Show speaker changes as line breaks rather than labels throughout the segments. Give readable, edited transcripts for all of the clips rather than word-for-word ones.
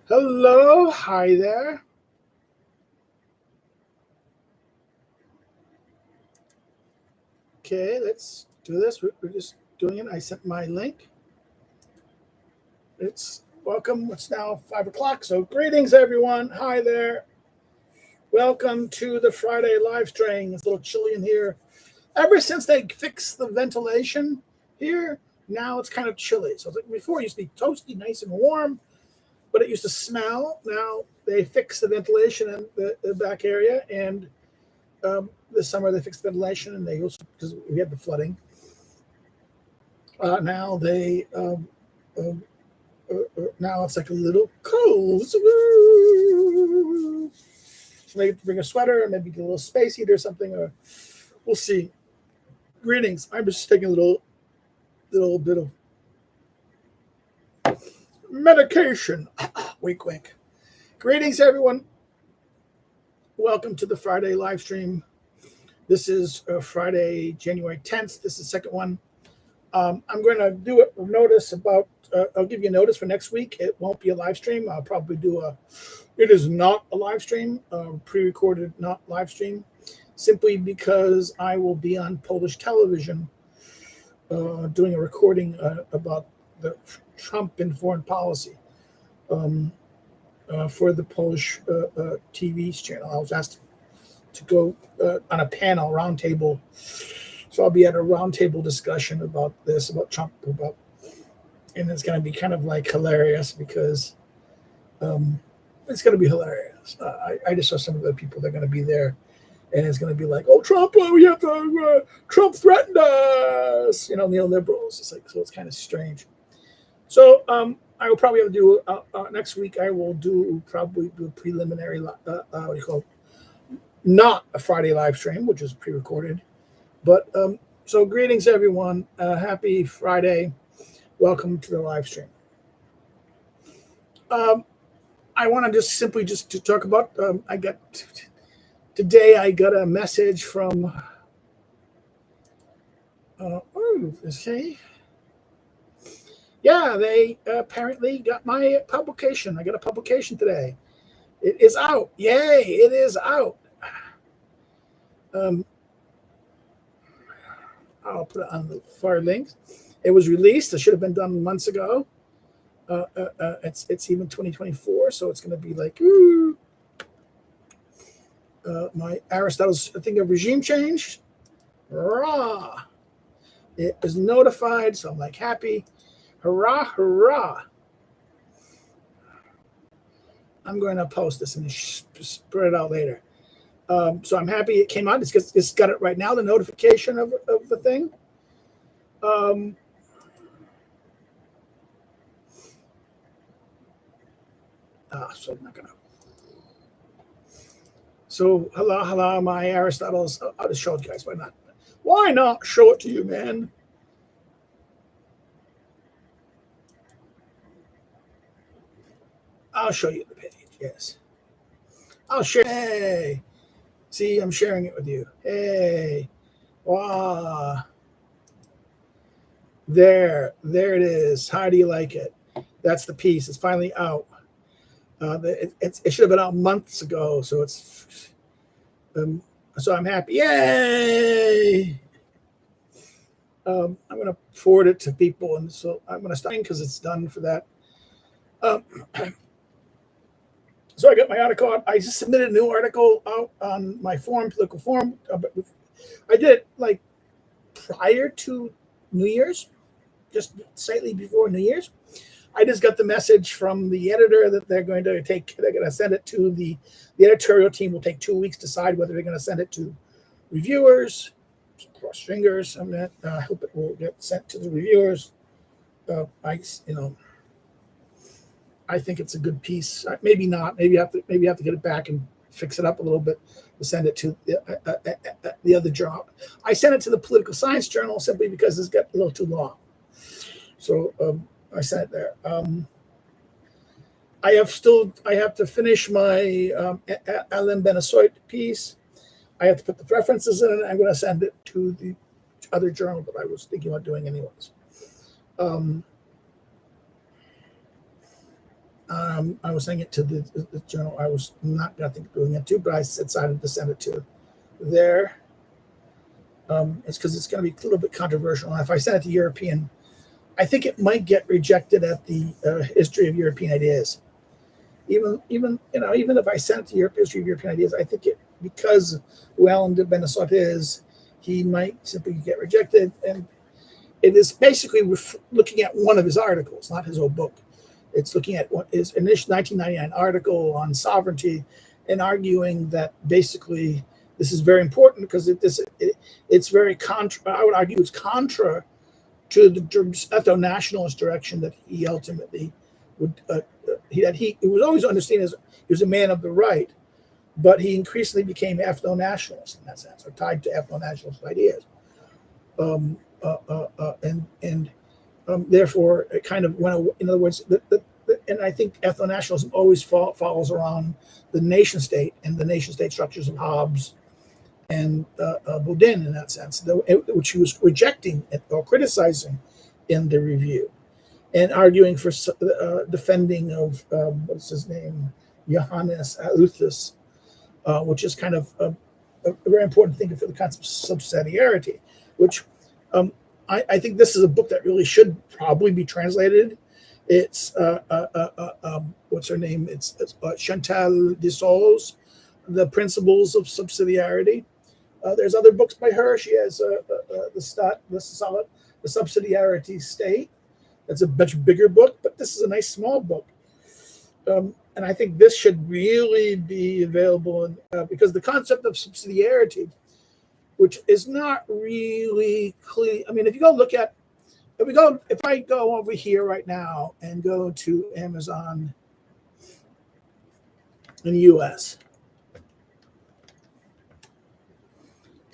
Hello, hi there. Okay, let's do this. We're just doing it. I sent my link. It's welcome. It's now 5 o'clock. So greetings, everyone. Hi there. Welcome to the Friday live stream. It's a little chilly in here. Ever since they fixed the ventilation here, now it's kind of chilly. So it's like before it used to be toasty, nice and warm, but it used to smell. Now they fixed the ventilation in the back area, and this summer they fixed the ventilation, and they also, because we had the flooding. Now they now it's like a little cold. So maybe bring a sweater, or maybe get a little space heater or something, or we'll see. Greetings. I'm just taking a little bit of medication. Wink, wink. Greetings, everyone. Welcome to the Friday live stream. This is Friday, January 10th. This is the second one. I'm going to do a notice about, I'll give you a notice for next week. It won't be a live stream. I'll probably do it is not a live stream, pre-recorded, not live stream, simply because I will be on Polish television doing a recording about the Trump and foreign policy for the Polish TV channel. I was asked to go on a panel roundtable. So I'll be at a roundtable discussion about this, about Trump, and it's going to be kind of like hilarious because it's going to be hilarious. I just saw some of the people that are going to be there, and it's going to be like, oh, Trump, we have to, Trump threatened us, neoliberals. It's like, so it's kind of strange. So I will probably have to do, next week, I will probably do a preliminary, what do you call it? Not a Friday live stream, which is pre-recorded. But so greetings, everyone. Happy Friday. Welcome to the live stream. I want to just simply to talk about, today I got a message from, yeah, they apparently got my publication. I got a publication today. It is out. Yay, it is out. I'll put it on the far link. It was released. It should have been done months ago. It's even 2024, so it's going to be like my Aristotle's thing of regime change. Hurrah! It was notified, so I'm like happy. Hurrah, hurrah! I'm going to post this and spread it out later. So I'm happy it came out. It's got it right now, the notification of the thing. So I'm not going to. So hello, my Aristotle's. I'll just show it, guys. Why not? Why not show it to you, man? I'll show you the page. Yes. I'll share. Hey. See, I'm sharing it with you. Hey, wow. There it is. How do you like it? That's the piece. It's finally out. It should have been out months ago. So it's, so I'm happy. Yay! I'm going to forward it to people, and so I'm going to stop because it's done for that. So I got my article out. I just submitted a new article out on my forum, political forum. I did it like prior to New Year's, just slightly before New Year's. I just got the message from the editor that they're going to send it to the editorial team. Will take 2 weeks to decide whether they're going to send it to reviewers. Cross fingers. I hope it will get sent to the reviewers. I think it's a good piece. Maybe not. Maybe I have to get it back and fix it up a little bit to send it to the other journal. I sent it to the Political Science Journal simply because it's got a little too long. So I sent it there. I have to finish my Alain Benessoit piece. I have to put the references in it. I'm going to send it to the other journal that I was thinking about doing anyways. I was sending it to the journal I was not going to think of doing it to, but I decided to send it to there. It's because it's going to be a little bit controversial. And if I send it to European, I think it might get rejected at the History of European Ideas. Even if I send it to History of European Ideas, I think it, because Alain de Benessoit is, he might simply get rejected. And it is basically looking at one of his articles, not his whole book. It's looking at his initial 1999 article on sovereignty and arguing that basically this is very important because it's very contra. I would argue it's contra to the ethno-nationalist direction that he ultimately would. He was always understood as he was a man of the right, but he increasingly became ethno-nationalist in that sense, or tied to ethno-nationalist ideas. Therefore, it kind of went. In other words, and I think ethno-nationalism always follows around the nation state and the nation state structures of Hobbes and Baudin in that sense, which he was rejecting or criticizing in the review, and arguing for defending of what's his name, Johannes Aluthus, which is kind of a very important thing for the concept of subsidiarity, which. I think this is a book that really should probably be translated. It's what's her name? It's Chantal Dessau's The Principles of Subsidiarity. There's other books by her. She has the Subsidiarity State. That's a much bigger book, but this is a nice small book. And I think this should really be available because the concept of subsidiarity, which is not really clear. I mean, if I go over here right now and go to Amazon in the US,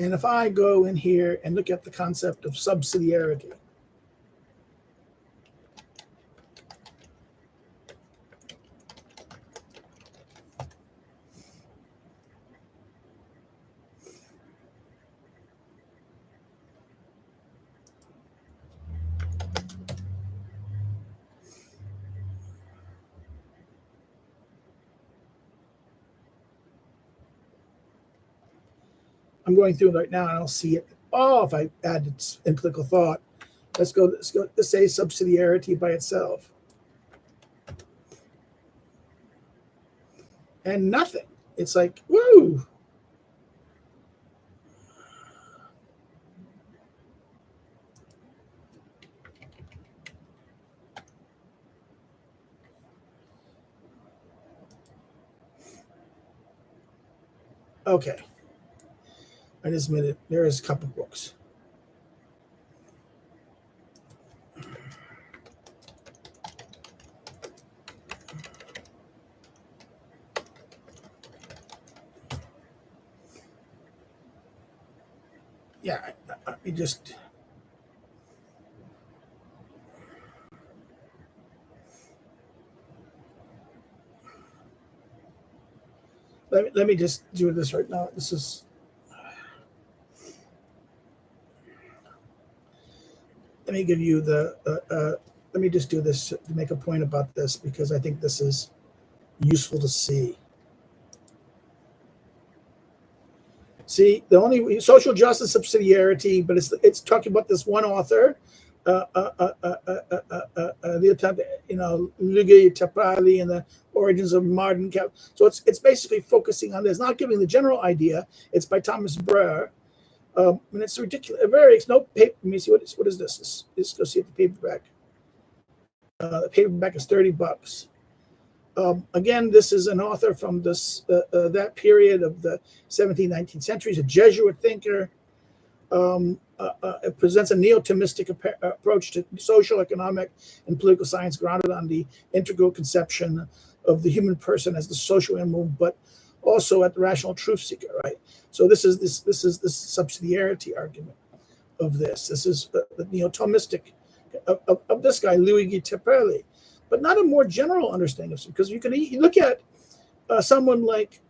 and if I go in here and look at the concept of subsidiarity, I'm going through it right now and I'll see it. Oh, if I add it in political thought, let's say subsidiarity by itself. And nothing. It's like, woo. Okay. I just admitted there is a couple books. Yeah, I just. Let me just do this right now. This is. Let me give you let me just do this to make a point about this because I think this is useful to see. See, the only social justice subsidiarity, but it's talking about this one author, the attempt, Luigi Tapali, and origins of modern cap. So it's basically focusing on this, not giving the general idea. It's by Thomas Breuer, and it's ridiculous. It's no paper. Let me see what is this. Let's go see if the paperback. The paperback is $30. Again, this is an author from this that period of the 17th, 19th centuries, a Jesuit thinker. It presents a neo-Thomistic approach to social, economic, and political science grounded on the integral conception of the human person as the social animal, but also at the rational truth seeker. Right. So this is subsidiarity argument of this. This is the neo-Thomistic of this guy, Luigi Tepperli, but not a more general understanding of it, because you look at someone like,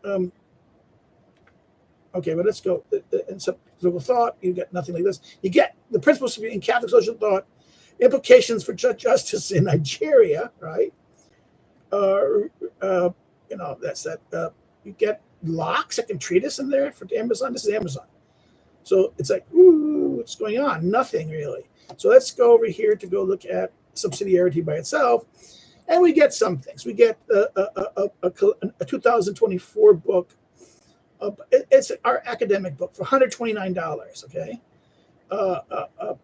okay, but let's go in some political thought. You get nothing like this. You get the principles in Catholic social thought, implications for justice in Nigeria, right? That's that. You get Locke's second treatise in there for Amazon. This is Amazon. So it's like, ooh, what's going on? Nothing really. So let's go over here to go look at subsidiarity by itself. And we get some things. We get a 2024 book. It's our academic book for $129, okay, of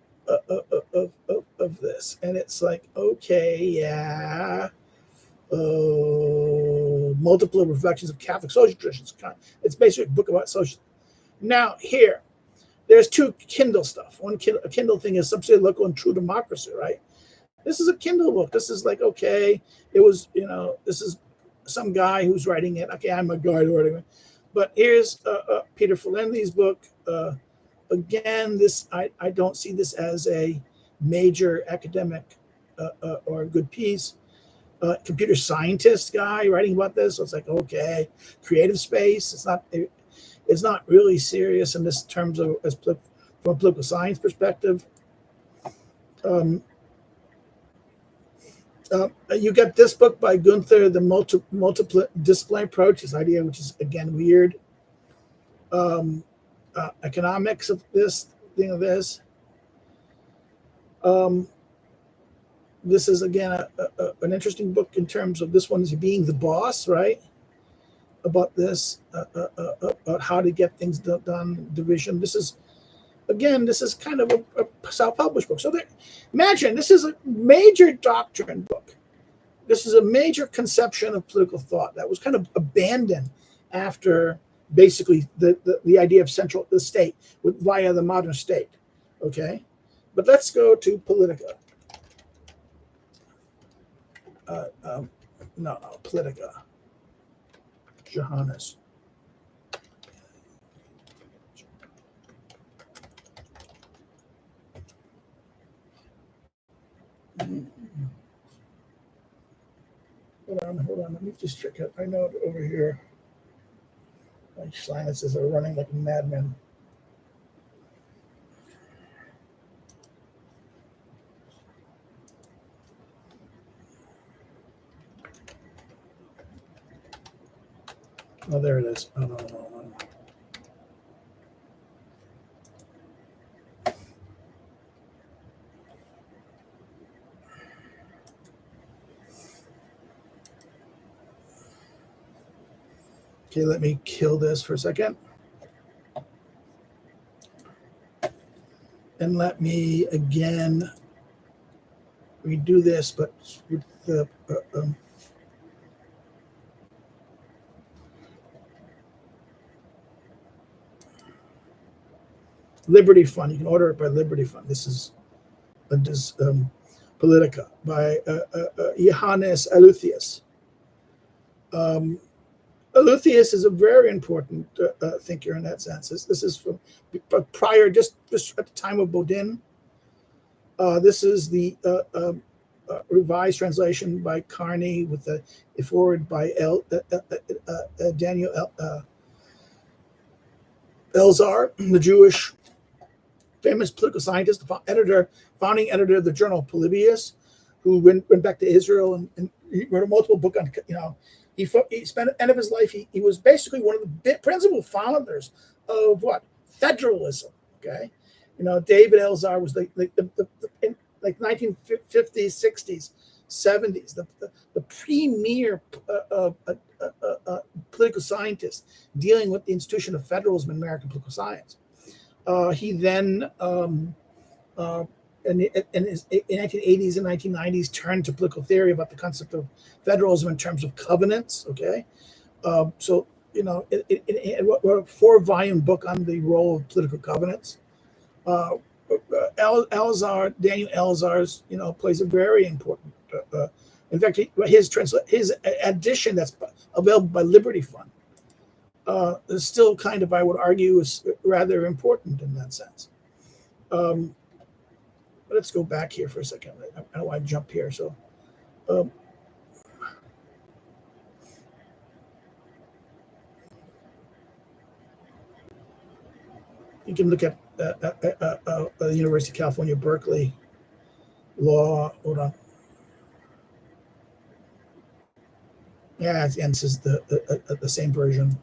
this. And it's like, okay, yeah. Multiple reflections of Catholic social traditions. It's basically a book about social. Now, here, there's two Kindle stuff. A Kindle thing is subsidiary, local, and true democracy, right? This is a Kindle book. This is like, okay, it was, this is some guy who's writing it. Okay, I'm a guy writing it. But here's Peter Falendi's book. Again, I don't see this as a major academic or a good piece. Computer scientist guy writing about this. So it's like, okay, creative space. It's not really serious in this terms of from a political science perspective. You got this book by Gunther, the multiple discipline approach, this idea, which is again weird. Economics of this thing of this. This is again an interesting book in terms of this one is being the boss, right? About this, about how to get things done, division. This is kind of a self-published book. So imagine this is a major doctrine book. This is a major conception of political thought that was kind of abandoned after basically the idea of the state via the modern state. Okay, but let's go to Politica. Politica. Johannes. Hold on. Let me just check it. I know it over here. My sinuses are running like a madman. Oh, there it is. Oh, no. Okay, let me kill this for a second. And let me again redo this, but with the Liberty Fund. You can order it by Liberty Fund. This is Politica by Johannes Aleuthius. Aleuthius is a very important thinker in that sense. This is from prior, just at the time of Baton. This is the revised translation by Carney with the forward by Daniel Elzar, the Jewish famous political scientist, founding editor of the journal Polybius, who went back to Israel and he wrote a multiple book on, he spent the end of his life, he was basically one of the principal founders of federalism, okay? David Elzar was in 1950s, 60s, 70s, the premier political scientist dealing with the institution of federalism in American political science. He then, in the 1980s and 1990s, turned to political theory about the concept of federalism in terms of covenants. Okay, so wrote a 4-volume book on the role of political covenants. Daniel Elazar's, plays a very important. In fact, his edition that's available by Liberty Fund is still kind of, I would argue, is rather important in that sense. Let's go back here for a second. I don't want to jump here. So, you can look at the University of California, Berkeley law. Hold on. Yeah, and this is the same version.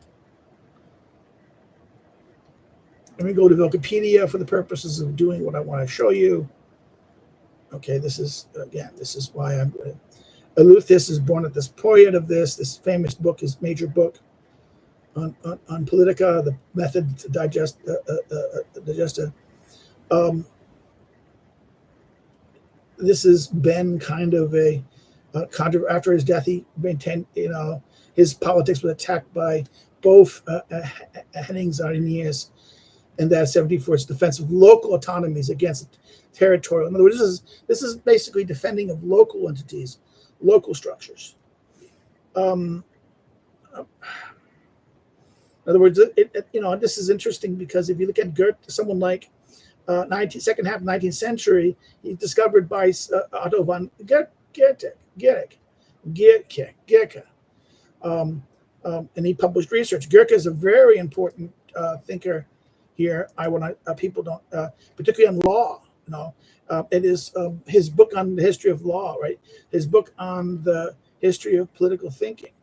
Let me go to Wikipedia for the purposes of doing what I want to show you. Okay, this is why I'm. Eleutherus is born at this period of this famous book, his major book on Politica, the method to digest it. This has been kind of a after his death. He maintained, his politics was attacked by both Hennings Arrhenius and that 74's defense of local autonomies against territorial. In other words, this is basically defending of local entities, local structures. In other words, this is interesting because if you look at Goethe, someone like second half of 19th century, he's discovered by Otto von Goethe, and he published research. Goethe is a very important thinker here. I want people don't, particularly on law. It is his book on the history of law, right? His book on the history of political thinking,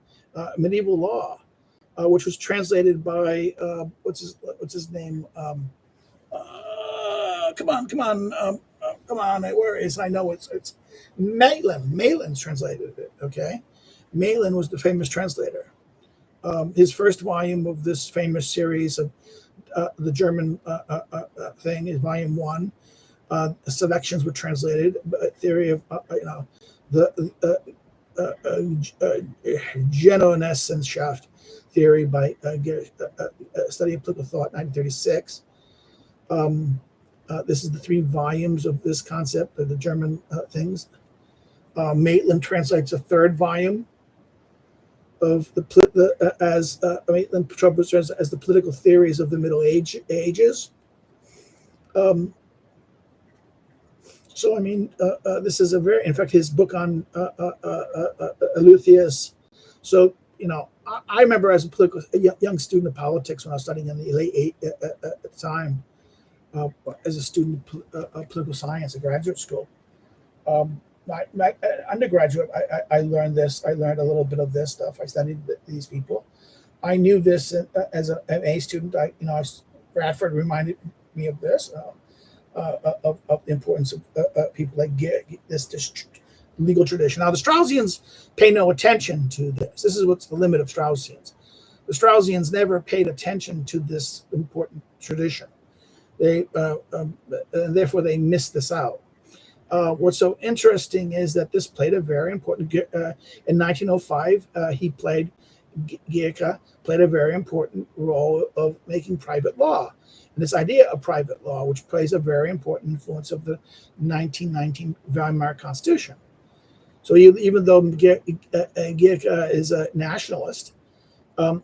medieval law, which was translated by what's his name? Come on! Where is? I know it's Maitland. Maitland's translated it. Okay, Maitland was the famous translator. His first volume of this famous series of the German thing is volume 1. Selections were translated. Theory of the Genoessenschaft theory by study of political thought, 1936. This is the 3 volumes of this concept of the German things. Maitland translates a 3rd volume of Maitland translates as the political theories of the Middle Ages. So, this is in fact, his book on Eleutherus. So, I remember as a young student of politics when I was studying in the late at the time, as a student of political science at graduate school. My undergraduate, I learned this. I learned a little bit of this stuff. I studied these people. I knew this as an A student. Bradford reminded me of this. Of the importance of people like this legal tradition. Now, the Straussians pay no attention to this. This is what's the limit of Straussians. The Straussians never paid attention to this important tradition. They therefore they missed this out. What's so interesting is that this played a very important. In 1905, Goethe played a very important role of making private law. And this idea of private law, which plays a very important influence of the 1919 Weimar Constitution. So even though Goethe is a nationalist, like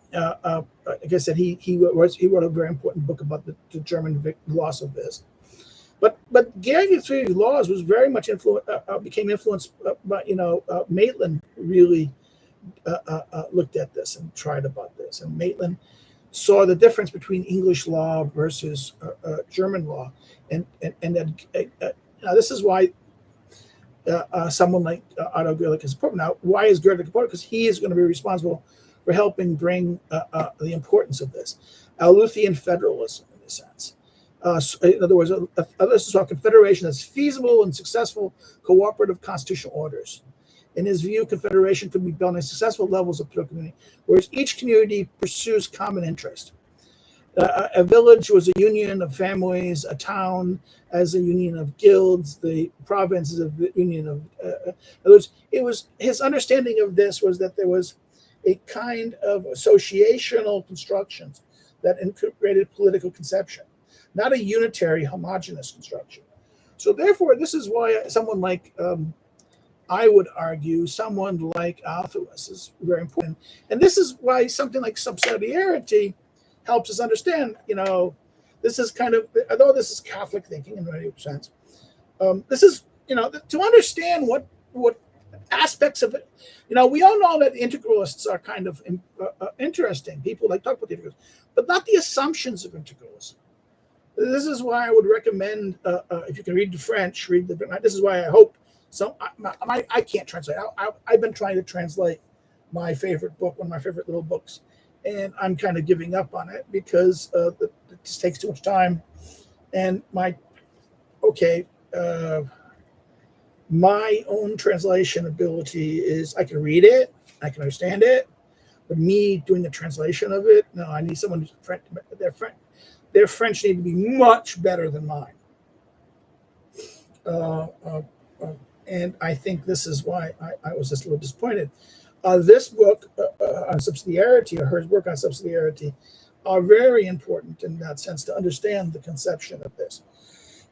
I said, he wrote a very important book about the German loss of this. But Goethe's theory of laws was very much became influenced by Maitland really looked at this and tried about this, and Maitland saw the difference between English law versus German law, and this is why someone like Otto Gerlich is important. Now, why is Gerlich important? Because he is going to be responsible for helping bring the importance of this Eleuthian federalism in a sense. In other words, this is a confederation that's feasible and successful cooperative constitutional orders. In his view, confederation could be built on successful levels of political community, whereas each community pursues common interest. A village was a union of families, a town as a union of guilds, the province is a union of others. It was his understanding of this was that there was a kind of associational constructions that integrated political conception, not a unitary homogeneous construction. So therefore, this is why someone like I would argue someone like Althuis is very important. And this is why something like subsidiarity helps us understand, this is kind of, although this is Catholic thinking in many sense, this is, to understand what aspects of it, we all know that the integralists are kind of interesting. People like talk about the integralists, but not the assumptions of integralism. This is why I would recommend, if you can read the French, this is why I hope, I can't translate. I've been trying to translate my favorite book, one of my favorite little books, and I'm kind of giving up on it because it just takes too much time. And my own translation ability is I can read it, I can understand it, but me doing a translation of it, no, I need someone who's French. Their French need to be much better than mine. And I think this is why I was just a little disappointed. This book on subsidiarity, or her work on subsidiarity, are very important in that sense to understand the conception of this.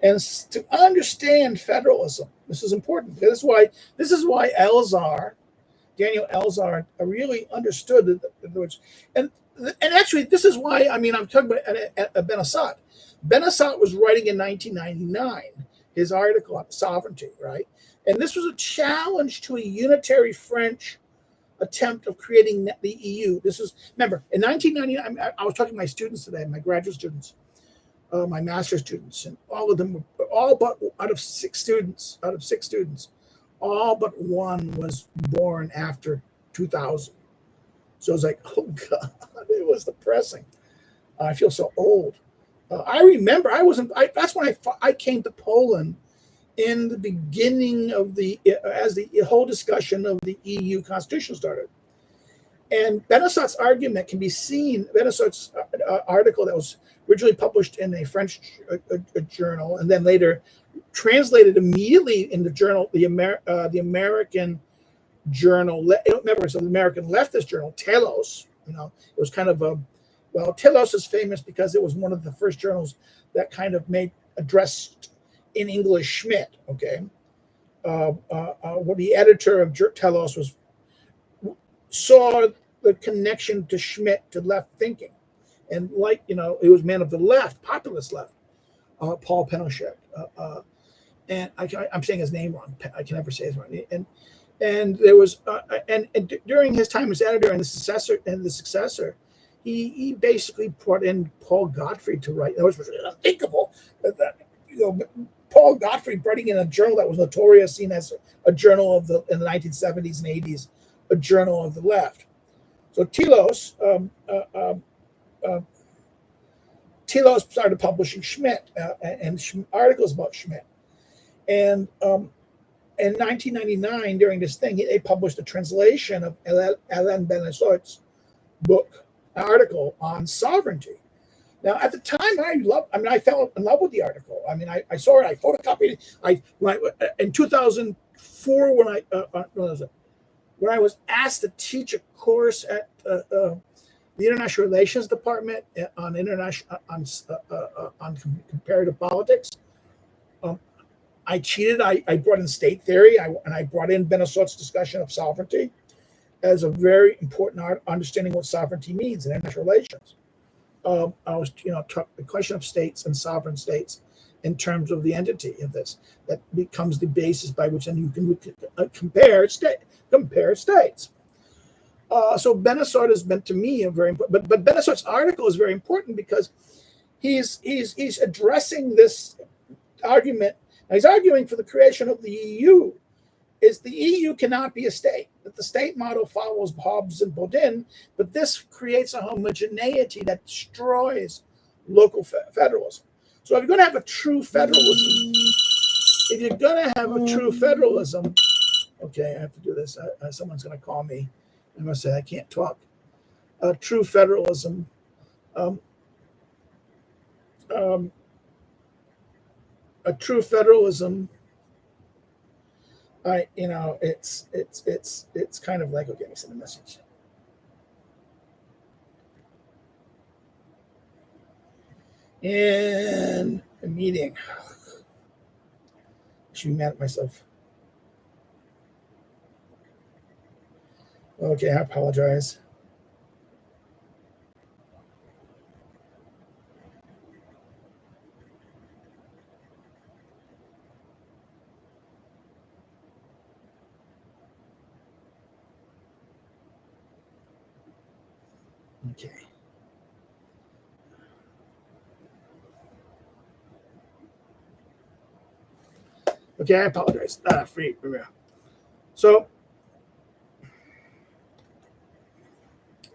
And to understand federalism, this is important. This is why Daniel Elzar really understood the words. And actually, this is why, I'm talking about Ben Assat. Ben Assat was writing in 1999 his article on sovereignty, right? And this was a challenge to a unitary French attempt of creating the EU. Remember, in 1999, I was talking to my students today, my graduate students, my master's students, and all of them were, all but out of six students, all but one was born after 2000. So it was like, oh God, it was depressing. I feel so old. I remember that's when I came to Poland in the beginning of as the whole discussion of the EU constitution started. And Ben Assat's argument can be seen, Ben Assat's article that was originally published in a French journal and then later translated immediately in the journal, the American journal, remember it's an American leftist journal, Telos, it was kind of Telos is famous because it was one of the first journals that kind of addressed in English Schmidt, okay? What the editor of Telos saw the connection to Schmidt, to left thinking. And it was man of the left, populist left, Paul Pinochet. And I'm saying his name wrong. I can never say his name. And there was, and during his time as editor and the successor, he basically brought in Paul Gottfried to write. It was unthinkable that Paul Gottfried writing in a journal that was notorious, seen as a journal in the 1970s and 80s, a journal of the left. So Telos started publishing Schmidt and articles about Schmidt. And in 1999, during this thing, they published a translation of Alain Ben Assat's article on sovereignty. Now, at the time, I fell in love with the article. I saw it, I photocopied it. In 2004, when I was asked to teach a course at the International Relations Department on comparative politics, I cheated. I brought in state theory, and I brought in Ben Assat's discussion of sovereignty as a very important understanding what sovereignty means in international relations. I was, the question of states and sovereign states in terms of the entity of this that becomes the basis by which then you can compare states. So Ben Assat is meant to me a very important, but Ben Assat's article is very important because he's addressing this argument. Now he's arguing for the creation of the EU. The EU cannot be a state. That the state model follows Hobbes and Baton, but this creates a homogeneity that destroys local federalism. So if you're going to have a true federalism, Okay, I have to do this. Someone's going to call me. I'm going to say I can't talk. True federalism. Um, um, a true federalism. It's kind of like, okay, let me send a message. In a meeting. I should be mad at myself. Okay, I apologize. Okay. Okay, I apologize. Free. So,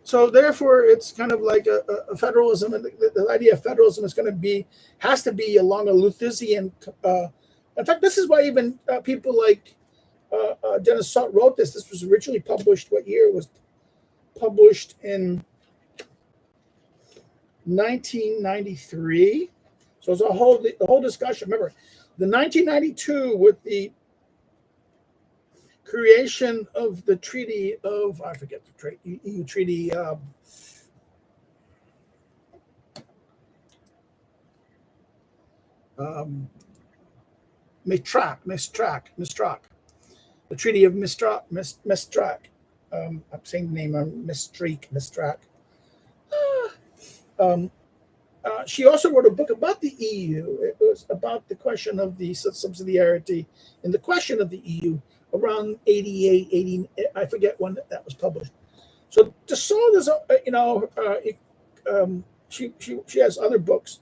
so therefore, it's kind of like a federalism, and the idea of federalism is going to be has to be along a Lutherian. In fact, this is why even people like Dennis Salt wrote this. This was originally published. What year it was published in 1993. So it's the whole discussion. Remember, the 1992 with the creation of the Treaty of I forget the EU Treaty. Mistrak. The Treaty of Mistrak. I'm saying the name Mistrak. She also wrote a book about the EU. It was about the question of the subsidiarity and the question of the EU around 88, 80. I forget when that was published. So Dassault is, she has other books,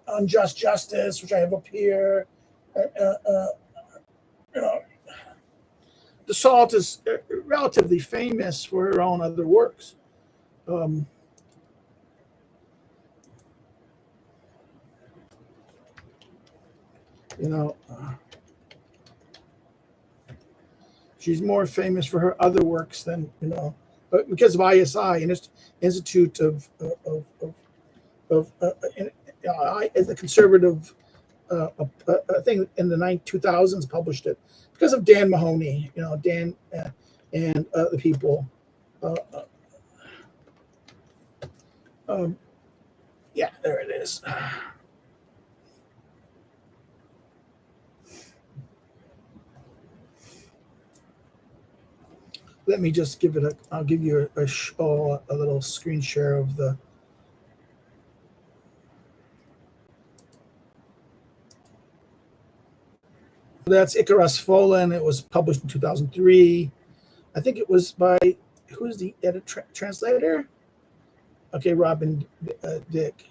Unjust Justice, which I have up here. You know, Dassault is relatively famous for her own other works. She's more famous for her other works than because of ISI, Institute of the conservative thing in the 2000s published it because of Dan Mahoney, Dan and the people. Yeah, there it is. Let me just give it I'll give you a little screen share of the. That's Icarus Fallen. It was published in 2003. I think it was by, who's the translator? Okay, Robin Dick.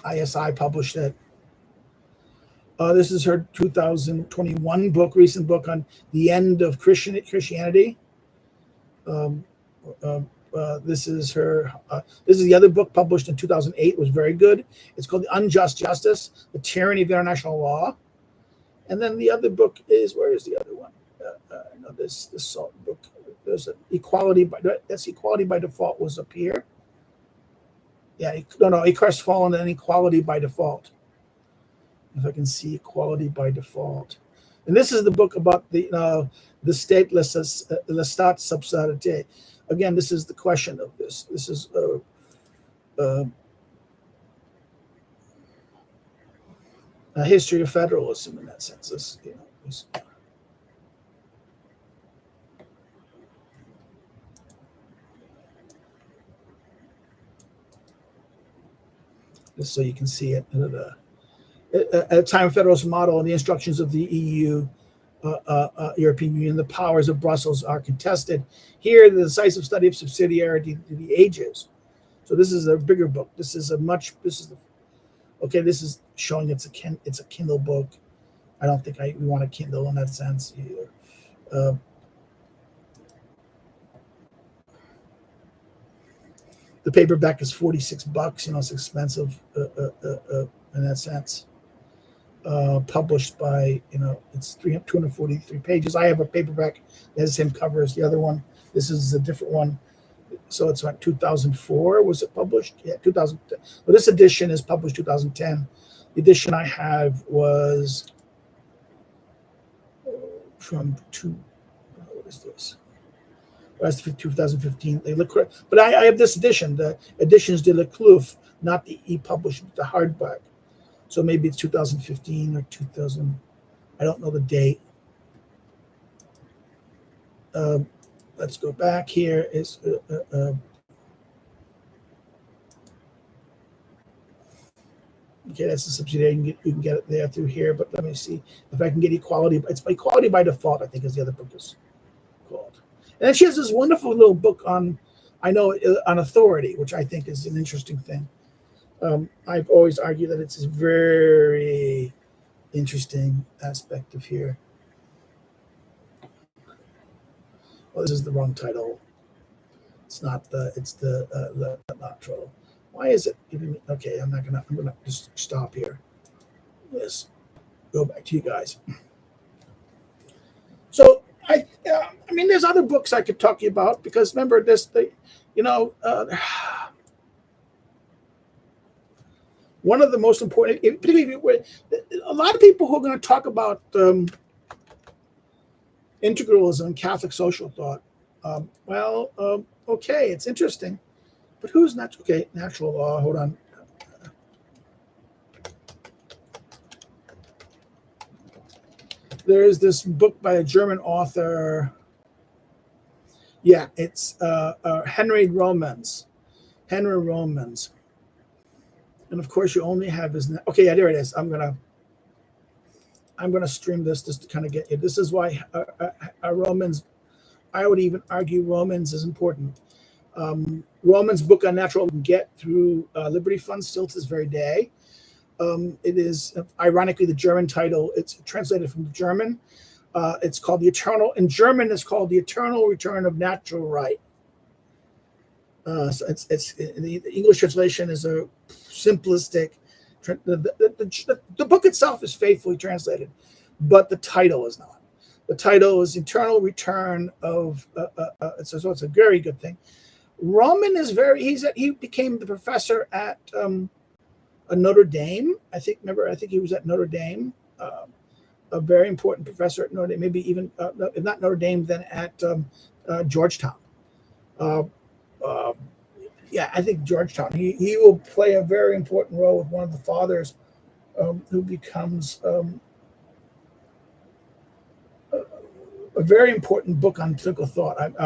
ISI published it. This is her 2021 book, recent book on the end of Christianity. This is her. This is the other book published in 2008. It was very good. It's called The Unjust Justice: The Tyranny of International Law. And then the other book is, where is the other one? This book. There's Equality that's Equality by Default was up here. Yeah, Icarus Fallen and Equality by Default. If I can see Equality by Default. And this is the book about the state, l'État subsidiarité. Again, this is the question of this. This is a history of federalism in that sense. Just so you can see it. At a time of federalist model and the instructions of the EU, European Union, the powers of Brussels are contested. Here, the decisive study of subsidiarity through the ages. So this is a bigger book. This is showing it's a Kindle book. I don't think we want a Kindle in that sense either. The paperback is $46. It's expensive in that sense. Published by, it's 243 pages. I have a paperback that has the same cover as the other one. This is a different one. So it's like 2004. Was it published? Yeah, 2010. Well, this edition is published 2010. The edition I have was from what is this? That's 2015. They look correct, but I have this edition, the Editions de Leclouf, not the e-published, the hardback. So maybe it's 2015 or 2000. I don't know the date. Let's go back here. Is okay, that's a subsidiary. You can get it there through here, but let me see if I can get equality. It's Equality by Default, I think, is the other book is called. And then she has this wonderful little book on authority, which I think is an interesting thing. I've always argued that it's a very interesting aspect of here. Well, this is the wrong title. It's not the not troll. Why is it giving me? Okay, I'm gonna just stop here. Let's go back to you guys. So I mean, there's other books I could talk to you about, because remember this, one of the most important, particularly a lot of people who are going to talk about integralism and Catholic social thought. Okay, it's interesting, but who's not? Okay, natural law. Hold on. There's this book by a German author. Yeah, it's Henry Romans. Henry Romans. And of course, you only have his. Okay, yeah, there it is. I'm gonna stream this just to kind of get you. This is why Romans. I would even argue Romans is important. Romans' book on natural can get through Liberty Fund still to this very day. It is ironically the German title. It's translated from the German. It's called the Eternal. In German, it's called the Eternal Return of Natural Right. So it's the English translation is a simplistic. The book itself is faithfully translated, but the title is not. The title is Eternal Return of. So it's a very good thing. Roman is he became the professor at Notre Dame. I think he was at Notre Dame. A very important professor at Notre Dame, maybe even if not Notre Dame, then at Georgetown. Yeah, I think Georgetown. He will play a very important role with one of the fathers who becomes a very important book on political thought. Come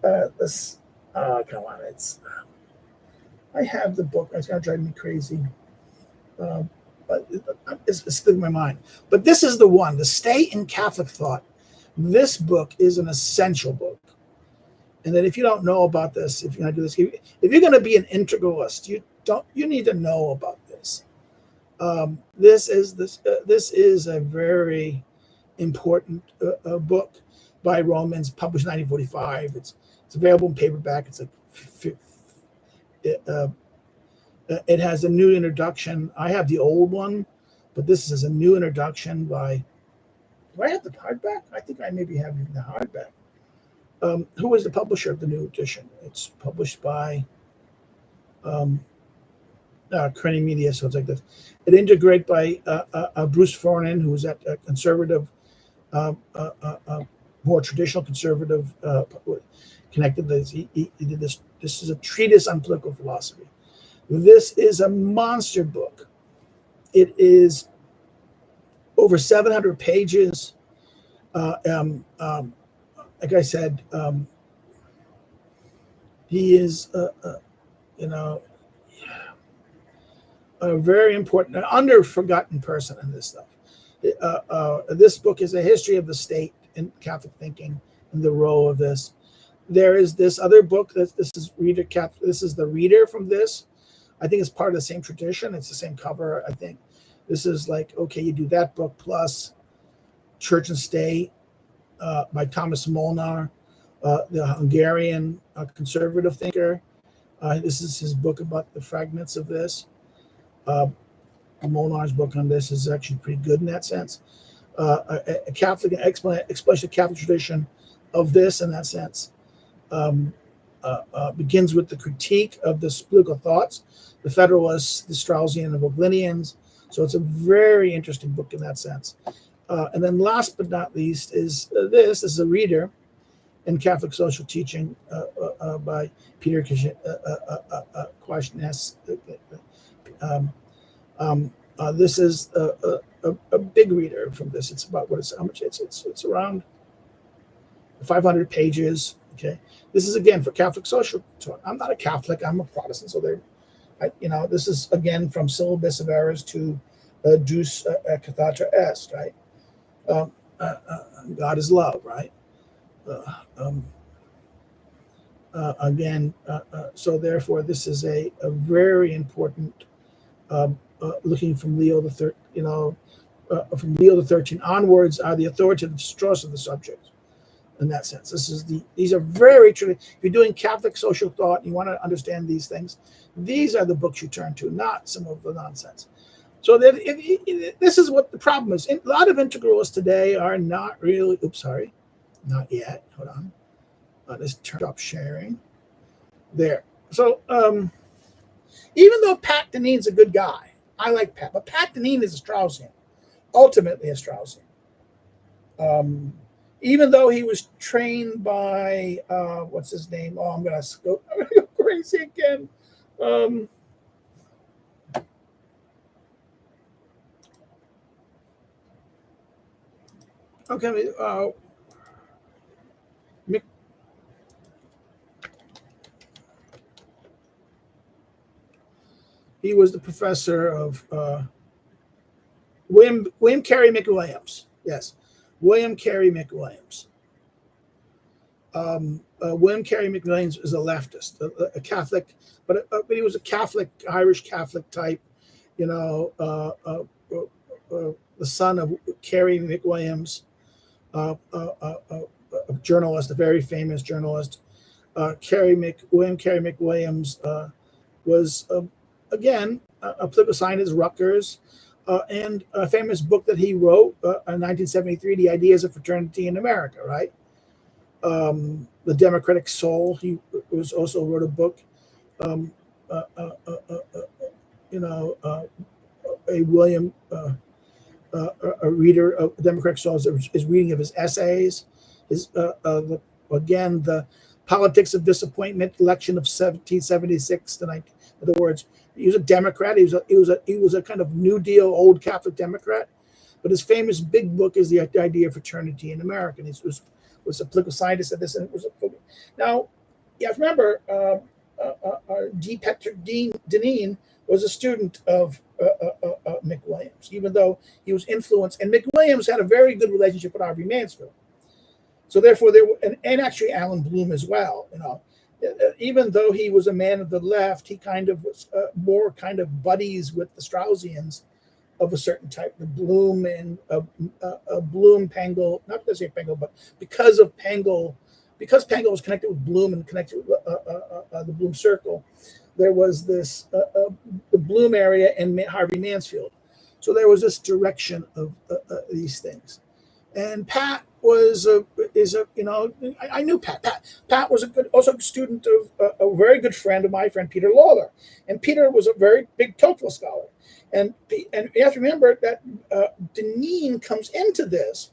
on, I have the book. It's going to drive me crazy. But it's slipping my mind. But this is the one, The State in Catholic Thought. This book is an essential book. And that if you don't know about this, if you're going to do this, if you're going to be an integralist, you need to know about this. This is a very important book by Romans, published in 1945. It's available in paperback. It has a new introduction. I have the old one, but this is a new introduction by. Do I have the hardback? I think I maybe have the hardback. Who is the publisher of the new edition? It's published by Crane Media, so it's like this. It integrated by Bruce Fornan, who was at a conservative, more traditional conservative, connected. He did this. This is a treatise on political philosophy. This is a monster book. It is over 700 pages. Like I said, he is, a very important, an under-forgotten person in this stuff. This book is a history of the state in Catholic thinking and the role of this. There is this other book that this is the reader from this. I think it's part of the same tradition. It's the same cover. I think this is like, okay, you do that book plus Church and State by Thomas Molnar. the Hungarian conservative thinker. This is his book about the fragments of this. Molnar's book on this is actually pretty good in that sense. A Catholic explanation of Catholic tradition of this in that sense begins with the critique of the political thoughts, the Federalists, the Straussian, and the Vogelinians. So it's a very interesting book in that sense. And then last but not least is this is a reader in Catholic Social Teaching by Peter Kwasniewski. This is a big reader from this. It's about how much it's around 500 pages. Okay, this is again for Catholic social talk. I'm not a Catholic. I'm a Protestant. So this is again from Syllabus of Errors to Deus Cathatra Est. Right, God is love. Right. So therefore, this is a very important. Looking from Leo the from Leo the 13th onwards are the authoritative stress of the subject. In that sense, these are very true. If you're doing Catholic social thought, and you want to understand these things. These are the books you turn to, not some of the nonsense. So this is what the problem is. A lot of integralists today are not really. Oops, sorry, not yet. Hold on. Just turn up sharing. There. So even though Pat Deneen's a good guy. I like Pat, but Pat Deneen is a Straussian, ultimately a Straussian. Even though he was trained by what's his name? Oh, I'm gonna go crazy again. Okay, he was the professor of William Carey McWilliams. Yes, William Carey McWilliams. William Carey McWilliams is a leftist, a Catholic, but he was a Catholic, Irish Catholic type. The son of Carey McWilliams, a journalist, a very famous journalist. William Carey McWilliams was again a political scientist, Rutgers. And a famous book that he wrote in 1973, The Ideas of Fraternity in America, right? The Democratic Soul. He also wrote a book, a reader of Democratic Soul is reading of his essays. The Politics of Disappointment, election of 1776. In other words, he was a Democrat. He was a kind of New Deal, old Catholic Democrat. But his famous big book is The Idea of Fraternity in America. And he was a political scientist at this, and it was now you have to remember Dean Deneen was a student of McWilliams, even though he was influenced. And McWilliams had a very good relationship with Harvey Mansfield. So therefore, and actually Alan Bloom as well. Even though he was a man of the left, he kind of was more kind of buddies with the Straussians of a certain type, the Bloom and Bloom Pangel, not to say Pangel, but because Pangel was connected with Bloom and connected with the Bloom Circle, there was this the Bloom area and Harvey Mansfield. So there was this direction of these things. And Pat I knew Pat. Pat was also a student of a very good friend of my friend Peter Lawler, and Peter was a very big Tocqueville scholar. And you have to remember that Deneen comes into this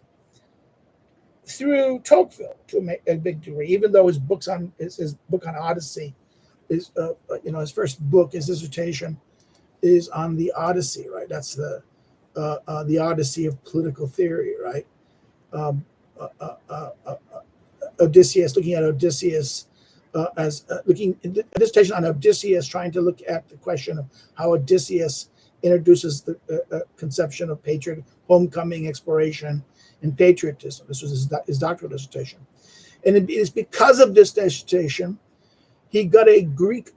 through Tocqueville to make a big degree, even though his book on Odyssey is his first book, his dissertation is on the Odyssey, right? That's the Odyssey of political theory, right? Odysseus, looking at Odysseus as looking a dissertation on Odysseus, trying to look at the question of how Odysseus introduces the conception of patriot, homecoming, exploration, and patriotism. This was his doctoral dissertation, and it is because of this dissertation he got a Greek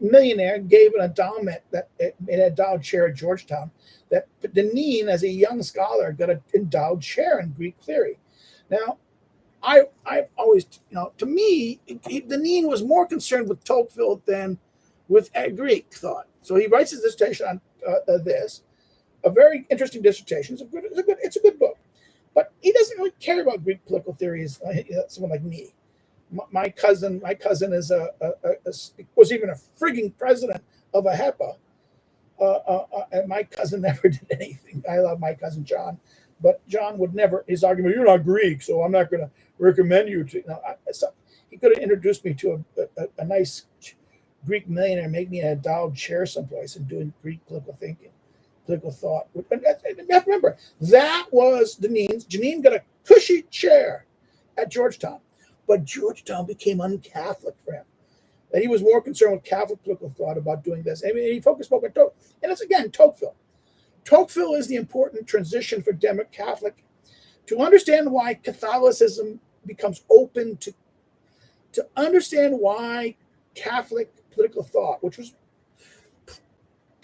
millionaire gave an endowment an endowed chair at Georgetown. That Deneen, as a young scholar, got an endowed chair in Greek theory. Now, I've always, to me, Deneen was more concerned with Tocqueville than with Greek thought. So he writes his dissertation on this, a very interesting dissertation. It's a good book, but he doesn't really care about Greek political theories. Someone like me, my cousin is was even a frigging president of a HEPA, and my cousin never did anything. I love my cousin John, but John would never. His argument: "You're not Greek, so I'm not going to recommend you to." So he could have introduced me to a nice Greek millionaire, make me an endowed chair someplace and doing Greek political thinking, political thought. And you have to remember, that was Deneen's. Deneen got a cushy chair at Georgetown, but Georgetown became un-Catholic for him. That he was more concerned with Catholic political thought about doing this. I mean, he focused more on Tocqueville. And it's, again, Tocqueville. Tocqueville is the important transition for Catholic to understand why Catholicism becomes open to understand why Catholic political thought, which was,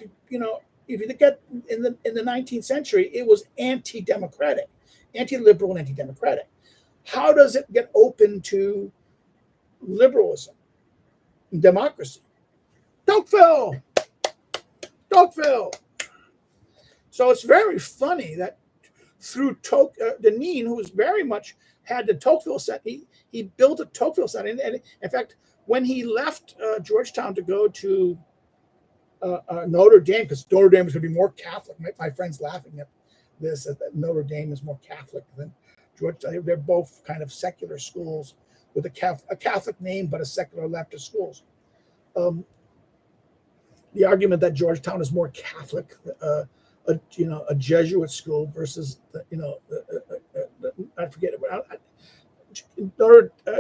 if you look at in the 19th century, it was anti-democratic, anti-liberal and anti-democratic. How does it get open to liberalism, democracy? Tocqueville. So it's very funny that through Deneen, who was very much had the Tocqueville set, he built a Tocqueville set, and in fact, when he left Georgetown to go to Notre Dame, because Notre Dame was going to be more Catholic. My friend's laughing at this, that Notre Dame is more Catholic than Georgetown. They're both kind of secular schools with a Catholic name, but a secular leftist schools. The argument that Georgetown is more Catholic, a Jesuit school versus, I forget it.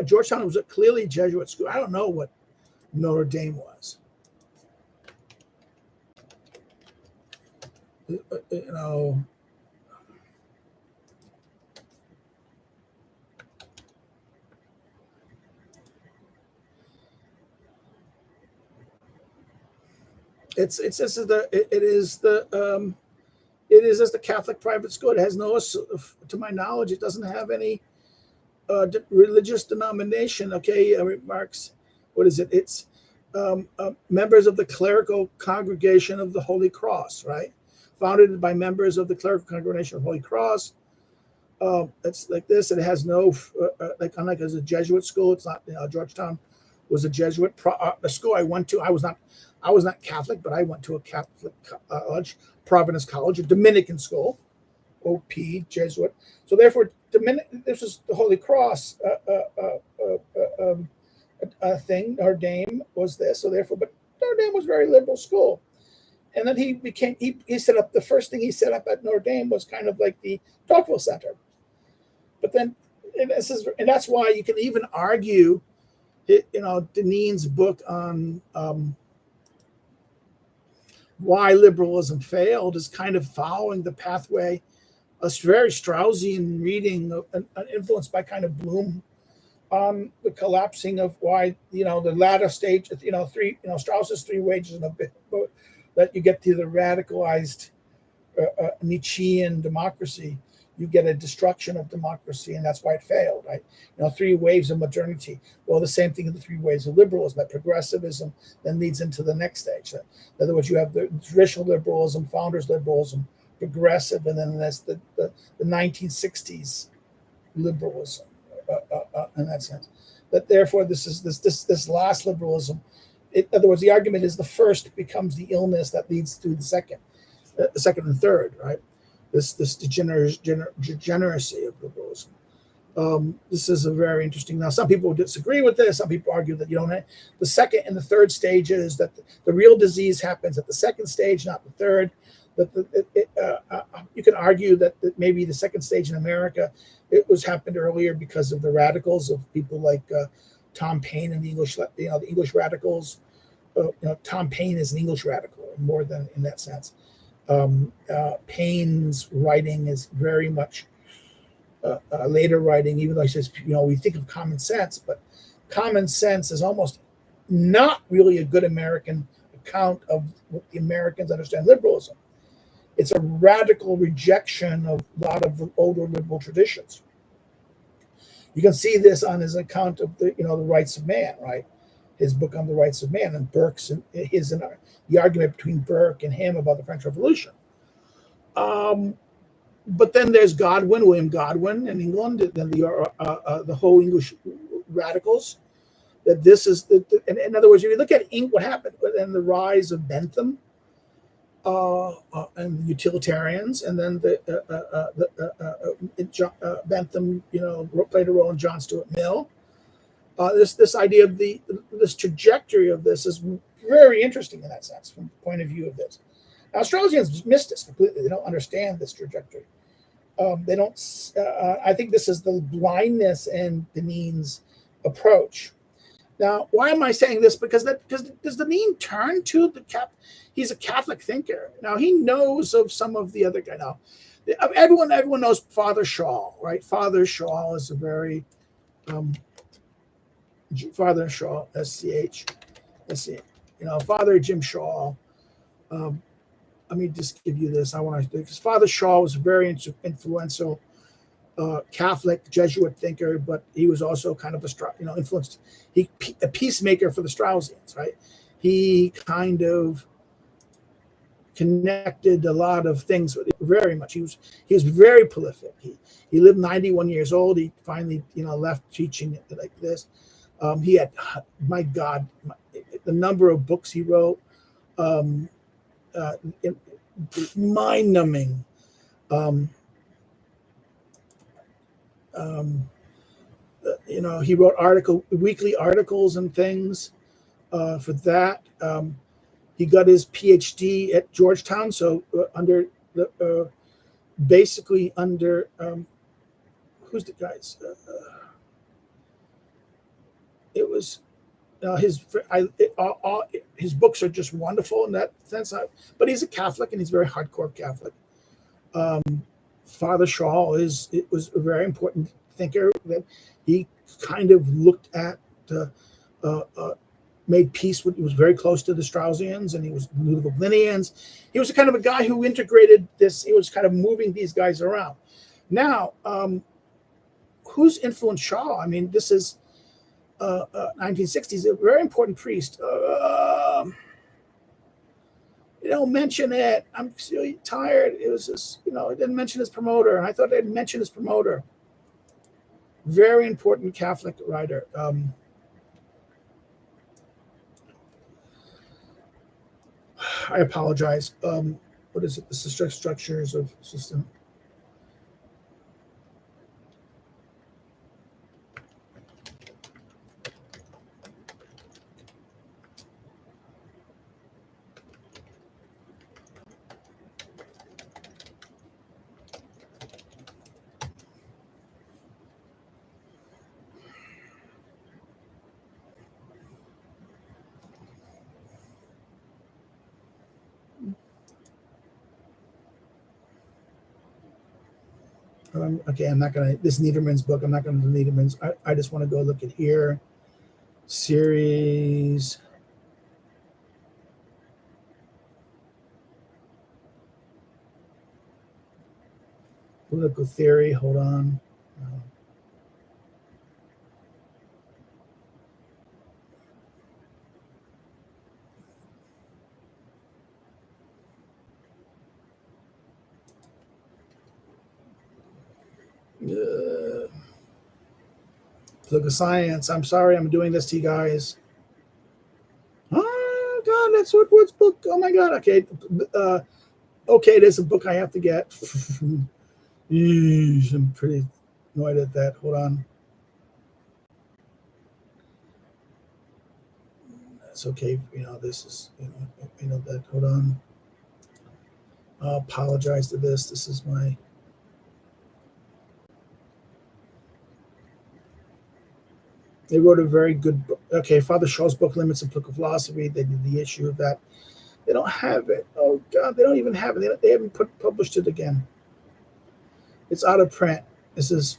Georgetown was a clearly Jesuit school. I don't know what Notre Dame was. It is just a Catholic private school. It has no, to my knowledge, it doesn't have any religious denomination. Okay, remarks. What is it? It's members of the clerical congregation of the Holy Cross, right? Founded by members of the clerical congregation of Holy Cross. It's like this. It has no, unlike as a Jesuit school, it's not. Georgetown was a Jesuit. The school I went to, I was not Catholic, but I went to a Catholic college, Providence College, a Dominican school, OP, Jesuit. So therefore, this is the Holy Cross thing. Notre Dame was this. So therefore, but Notre Dame was a very liberal school. And then he set up, the first thing he set up at Notre Dame was kind of like the Tocqueville Center. But then, and that's why you can even argue, Deneen's book on why liberalism failed is kind of following the pathway, a very Straussian reading, influenced by kind of Bloom on the collapsing of why, the latter stage, Strauss's three wages in a bit, that you get to the radicalized Nietzschean democracy, you get a destruction of democracy, and that's why it failed, right? Three waves of modernity. Well, the same thing in the three waves of liberalism, that progressivism then leads into the next stage. In other words, you have the traditional liberalism, founders liberalism, progressive, and then that's the 1960s liberalism in that sense. That therefore, this last liberalism, in other words, the argument is the first becomes the illness that leads to the second and third, right? This degeneracy of liberalism. This is a very interesting. Now, some people disagree with this. Some people argue that the second and the third stages, that the real disease happens at the second stage, not the third. You can argue that maybe the second stage in America, it was happened earlier because of the radicals, of people like Tom Paine and the English radicals. Tom Paine is an English radical more than in that sense. Paine's writing is very much later writing, even though he says, we think of common sense, but common sense is almost not really a good American account of what the Americans understand liberalism. It's a radical rejection of a lot of the older liberal traditions. You can see this on his account of the rights of man, right? His book on the rights of man, and Burke's and the argument between Burke and him about the French Revolution. But then there's Godwin, William Godwin in England, and then the whole English radicals. That this is in other words, if you look at what happened, and the rise of Bentham and utilitarians, and then Bentham, played a role in John Stuart Mill. This idea of this trajectory of this is very interesting in that sense, from the point of view of this. Now, Australians miss this completely. They don't understand this trajectory. They don't. I think this is the blindness in Deneen's approach. Now, why am I saying this? Because does Deneen turn to he's a Catholic thinker. Now, he knows of some of the other guy. Now, everyone knows Father Shaw, right? Father Shaw is a very Father Shaw, SCH, Father Jim Shaw. Let me just give you this. Because Father Shaw was a very influential Catholic Jesuit thinker, but he was also kind of influenced. A peacemaker for the Straussians, right? He kind of connected a lot of things very much. He was very prolific. He lived 91 years old. He finally left teaching like this. He had, my God, the number of books he wrote, mind-numbing. He wrote weekly articles and things for that. He got his PhD at Georgetown, so under basically under who's the guys? It was his books are just wonderful in that sense. But he's a Catholic, and he's a very hardcore Catholic. Father Shaw was a very important thinker. That he kind of looked at made peace with. He was very close to the Straussians, and he was the Lublinians. He was kind of a guy who integrated this. He was kind of moving these guys around. Now, who's influenced Shaw? I mean, this is 1960s. A very important priest. You don't mention it. I'm so tired. It was just, I didn't mention his promoter. I thought I'd mention his promoter. Very important Catholic writer. I apologize. What is it? The structures of system. Okay, I'm not going to, this Niederman's book, I'm not going to do Niederman's. I just want to go look at here. Series. Political theory, hold on. Political science. I'm sorry, I'm doing this to you guys. Oh God, that's what's book. Oh my God. Okay, okay, there's a book I have to get. I'm pretty annoyed at that. Hold on. That's okay. This is that. Hold on. I'll apologize to this. This is my. They wrote a very good book. Okay, Father Shaw's book, Limits of Political Philosophy. They did the issue of that. They don't have it. Oh God, they don't even have it. They haven't published it again. It's out of print. This is.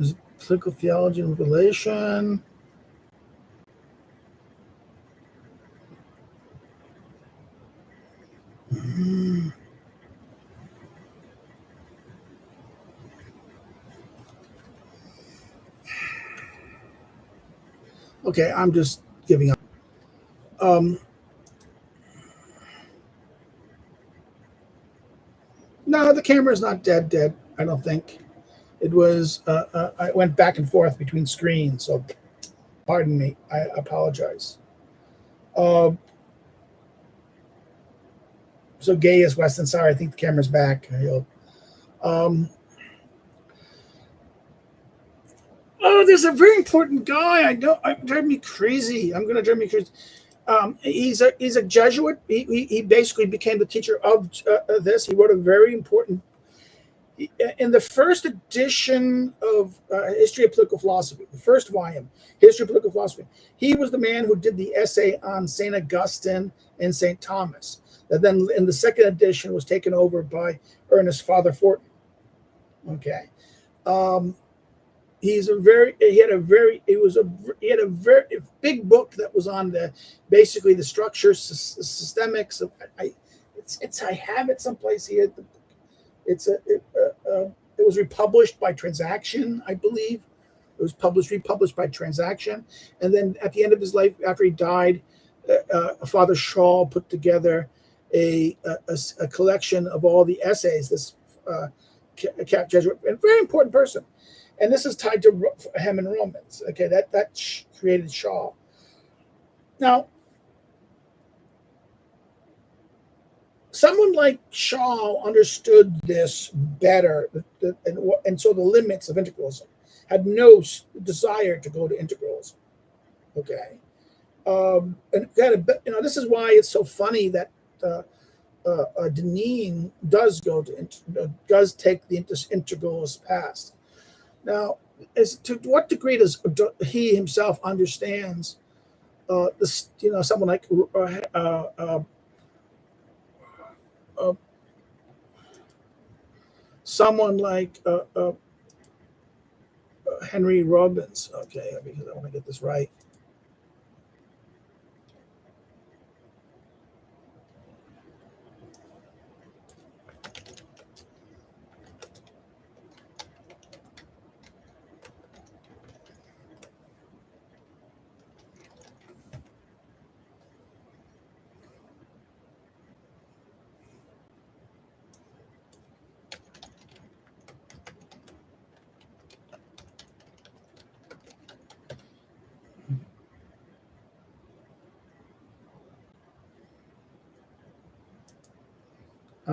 There's political theology and revelation. Okay, I'm just giving up. No, the camera's not dead. I don't think. It was, I went back and forth between screens, so pardon me. I apologize. So gay is Weston. Sorry, I think the camera's back. Um, there's a very important guy. I'm drive me crazy. I'm going to drive me crazy. He's a Jesuit. He basically became the teacher of this. He wrote a very important in the first edition of History of Political Philosophy, the first volume, History of Political Philosophy. He was the man who did the essay on Saint Augustine and Saint Thomas. That then, in the second edition, was taken over by Ernest Father Fortin. Okay. He had a very big book that was on basically the structure, systemics of. I have it someplace here. It was republished by Transaction, I believe. It was republished by Transaction, and then at the end of his life, after he died, Father Shaw put together a collection of all the essays. This Jesuit, a very important person. And this is tied to him and Romans. Okay, that created Shaw. Now, someone like Shaw understood this better, and so the limits of integralism, had no desire to go to integralism. Okay, and this is why it's so funny that Deneen does take the integralist path. Now, as to what degree does he himself understands this? Someone like Henry Robbins. Okay, because I want to get this right.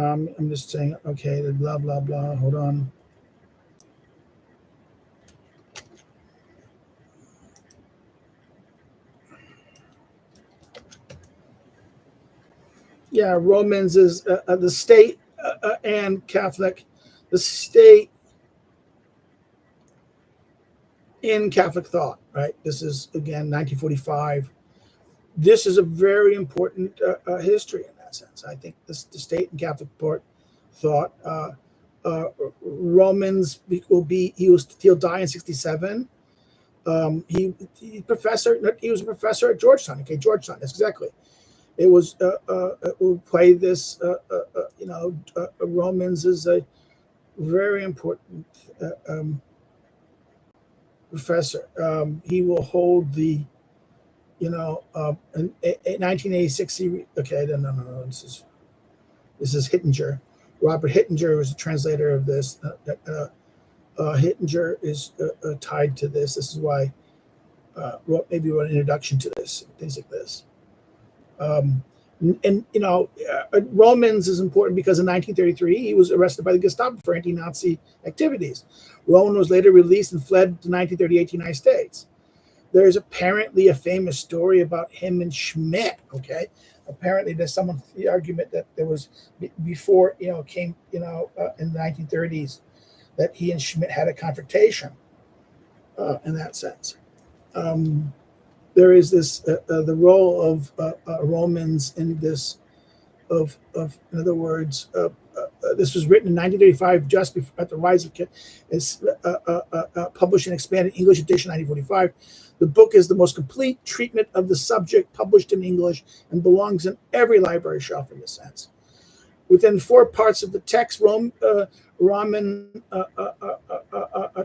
I'm just saying, okay, blah, blah, blah. Hold on. Yeah, Romans is the state and Catholic. The state in Catholic thought, right? This is, again, 1945. This is a very important history in that sense. I think the state and Catholic thought Romans he'll die in 1967. He was a professor at Georgetown. Okay, Georgetown. That's exactly. It was we'll play this. Romans is a very important professor. He will hold the, in 1986. Okay, no. This is Hittinger. Robert Hittinger was a translator of this. Hittinger is tied to this. This is why wrote an introduction to this, things like this. Romans is important because in 1933 he was arrested by the Gestapo for anti-Nazi activities. Roman was later released and fled to 1938 to the United States. There's apparently a famous story about him and Schmidt. Okay, apparently there's the argument that there was before came in the 1930s that he and Schmidt had a confrontation in that sense. There is this the role of Romans in this in other words this was written in 1935, just before, at the rise of it's published in expanded English edition 1945. The book is the most complete treatment of the subject published in English and belongs in every library shelf in this sense. Within 4 parts of the text, Raman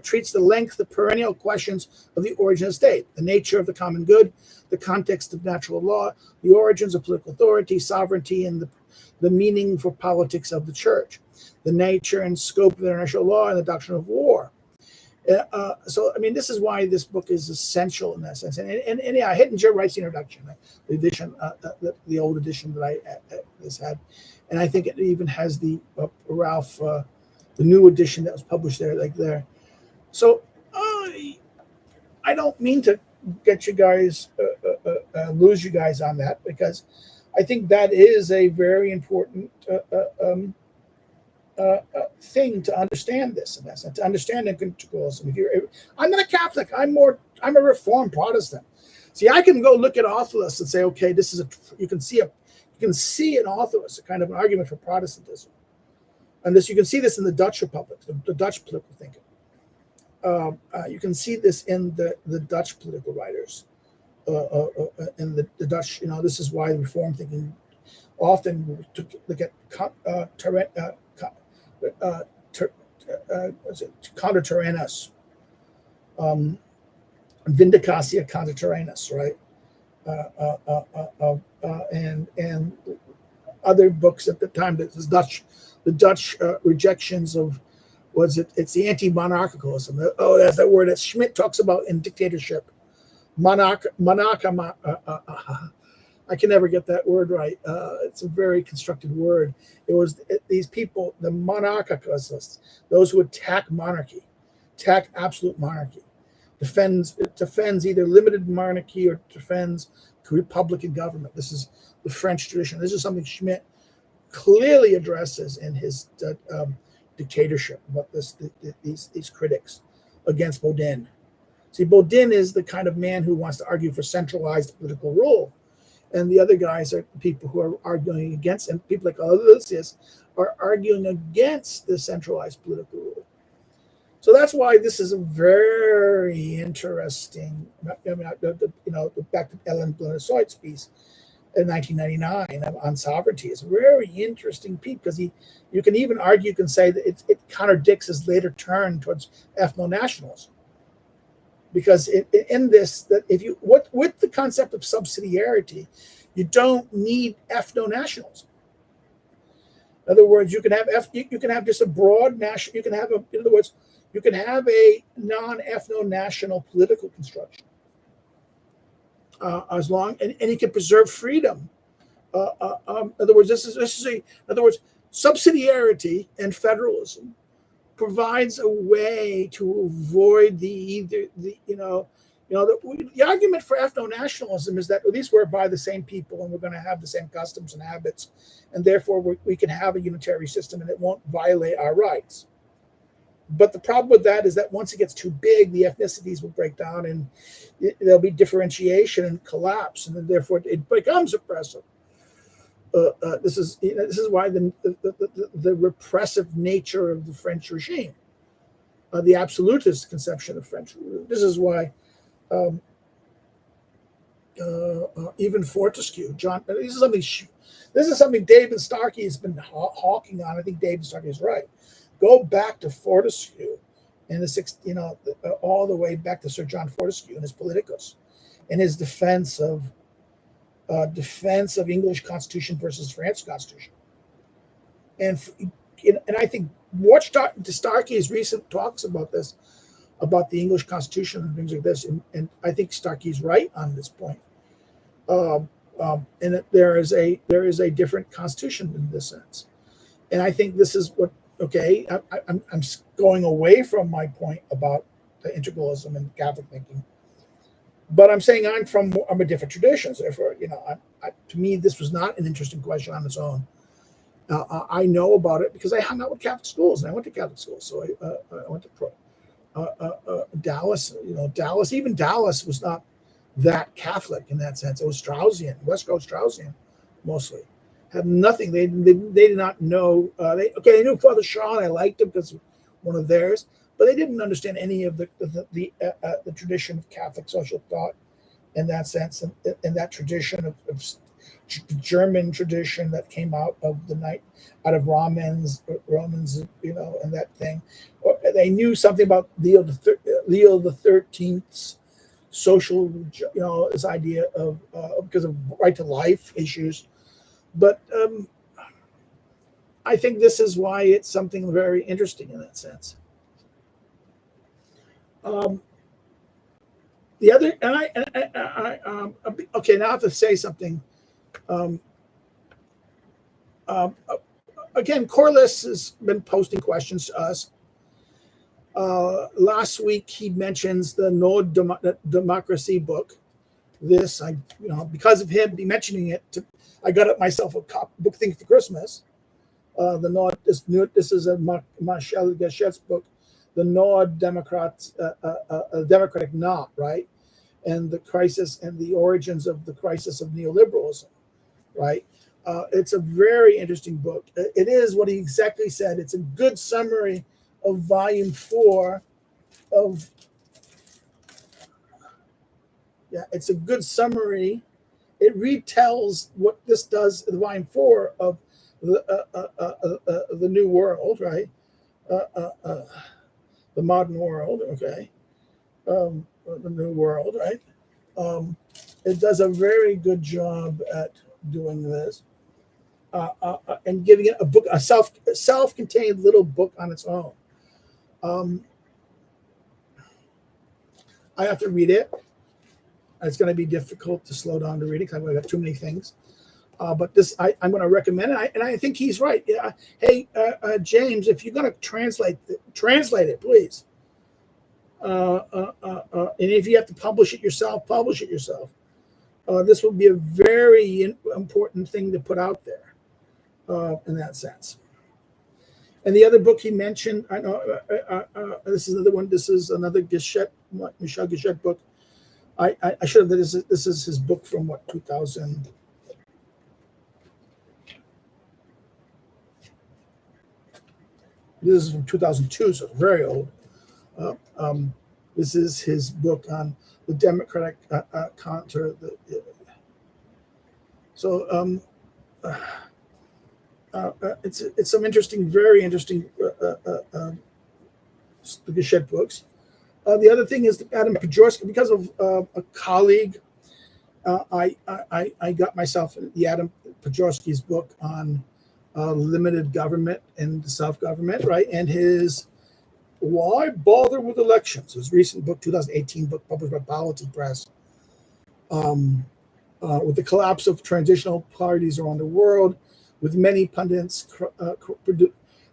treats the length, the perennial questions of the origin of state, the nature of the common good, the context of natural law, the origins of political authority, sovereignty, and the meaning for politics of the church, the nature and scope of international law, and the doctrine of war. So, I mean, this is why this book is essential in that sense. And yeah, Hittinger writes the introduction, the edition, the old edition that I has had. And I think it even has the Ralph, the new edition that was published there, like there. So I don't mean to get you guys, lose you guys on that, because I think that is a very important thing to understand this, in essence, to understand integralism. I'm not a Catholic. I'm a Reformed Protestant. See, I can go look at authorlists and say, okay, this is you can see an authorlist, a kind of an argument for Protestantism, and this you can see this in the Dutch Republic, the Dutch political thinking. You can see this in the Dutch political writers, in the Dutch. This is why Reform thinking often look at contra tyrannus, vindicatia contra tyrannus, right? And other books at the time. The Dutch rejections of, it's the anti-monarchicalism. That's that word that Schmidt talks about in Dictatorship. I can never get that word right. It's a very constructed word. It was these people, the monarchicists, those who attack monarchy, attack absolute monarchy, defends either limited monarchy or defends republican government. This is the French tradition. This is something Schmidt clearly addresses in his Dictatorship, about these critics against Baudin. See, Baudin is the kind of man who wants to argue for centralized political rule. And the other guys are people who are arguing against, and people like Lucius are arguing against the centralized political rule. So that's why this is a very interesting, back to Ellen Blennersoit's piece in 1999 on sovereignty. It's a very interesting piece because you can even argue, you can say that it contradicts his later turn towards ethno-nationalism. Because in this, that with the concept of subsidiarity, you don't need ethno-nationalism. In other words, you can have just a broad national. You can have a non-ethno-national political construction, as long and you can preserve freedom. In other words, subsidiarity and federalism provides a way to avoid the argument for ethno-nationalism is that at least we're by the same people and we're going to have the same customs and habits, and therefore we can have a unitary system and it won't violate our rights. But the problem with that is that once it gets too big, the ethnicities will break down and there'll be differentiation and collapse, and then therefore it becomes oppressive. This is why the repressive nature of the French regime, the absolutist conception of French. This is why even Fortescue, this is something David Starkey has been hawking on. I think David Starkey is right. Go back to Fortescue in all the way back to Sir John Fortescue and his Politicus, and his defense of English Constitution versus French Constitution, and I think watch Starkey's recent talks about this, about the English Constitution and things like this, and I think Starkey's right on this point. And that there is a different constitution in this sense, and I think this is what. Okay, I'm going away from my point about the integralism and Catholic thinking, but I'm saying I'm a different tradition. So therefore, to me, this was not an interesting question on its own. I know about it because I hung out with Catholic schools and I went to Catholic schools. So I went to Dallas. Even Dallas was not that Catholic in that sense. It was Straussian, West Coast Straussian, mostly. had nothing. They did not know. They knew Father Shaw, and I liked him because one of theirs, but they didn't understand any of the tradition of Catholic social thought in that sense, and that tradition of German tradition that came out of Romans, and that thing. They knew something about Leo the 13th's social, this idea of because of right to life issues. But I think this is why it's something very interesting in that sense. The other, okay, now I have to say something. Again, Corliss has been posting questions to us. Last week he mentions the No Democracy book. This, because of him mentioning it, I got it myself a book thing for Christmas. This is a Marcel Gachet's book, the Nord Democrats, Democratic Knot, right? And the crisis and the origins of the crisis of neoliberalism, right? It's a very interesting book. It is what he exactly said. It's a good summary of volume 4 of, it's a good summary. It retells what this does in volume 4 of the new world, right? The modern world, okay? The new world, right? It does a very good job at doing this and giving it a book, a self-contained little book on its own. I have to read it. It's going to be difficult to slow down to read it because I've got too many things. But this, I'm going to recommend it, and I think he's right. Hey, James, if you're going to translate it, please. And if you have to publish it yourself, publish it yourself. This will be a very important thing to put out there in that sense. And the other book he mentioned, I know this is another one. This is another Michel Gachet book. I should have. This is his book from 2000. This is from 2002, so it's very old. This is his book on the democratic counter. It's some interesting, very interesting Gachet books. The other thing is Adam Pajorski, because of a colleague. I got myself the Adam Pajorski's book on limited government and self-government, right? And his Why Bother with Elections, his recent book, 2018 book published by Polity Press. With the collapse of transitional parties around the world, with many pundits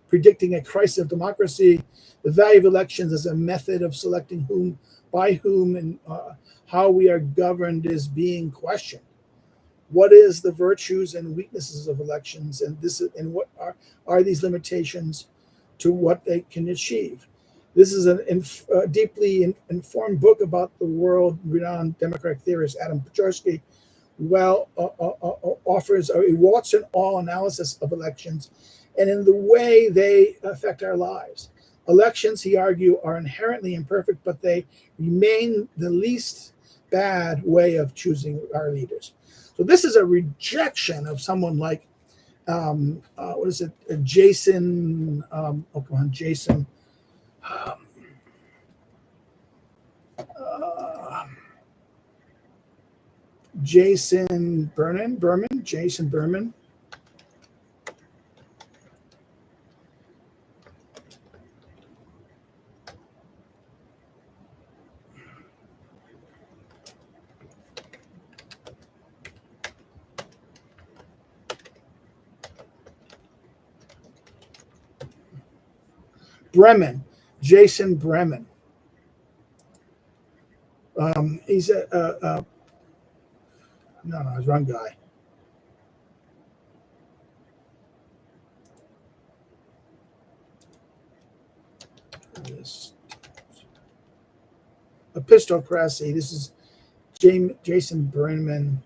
predicting a crisis of democracy, the value of elections as a method of selecting whom, by whom, and how we are governed is being questioned. What is the virtues and weaknesses of elections, and what are these limitations to what they can achieve? This is a deeply informed book about the world-renowned democratic theorist Adam Pajorski. Offers a warts-and-all analysis of elections and in the way they affect our lives. Elections, he argues, are inherently imperfect, but they remain the least bad way of choosing our leaders. So this is a rejection of someone like, Jason, Jason. Jason Berman. Jason Bremen. He's he's wrong guy. Epistocracy. This is Jason Bremen.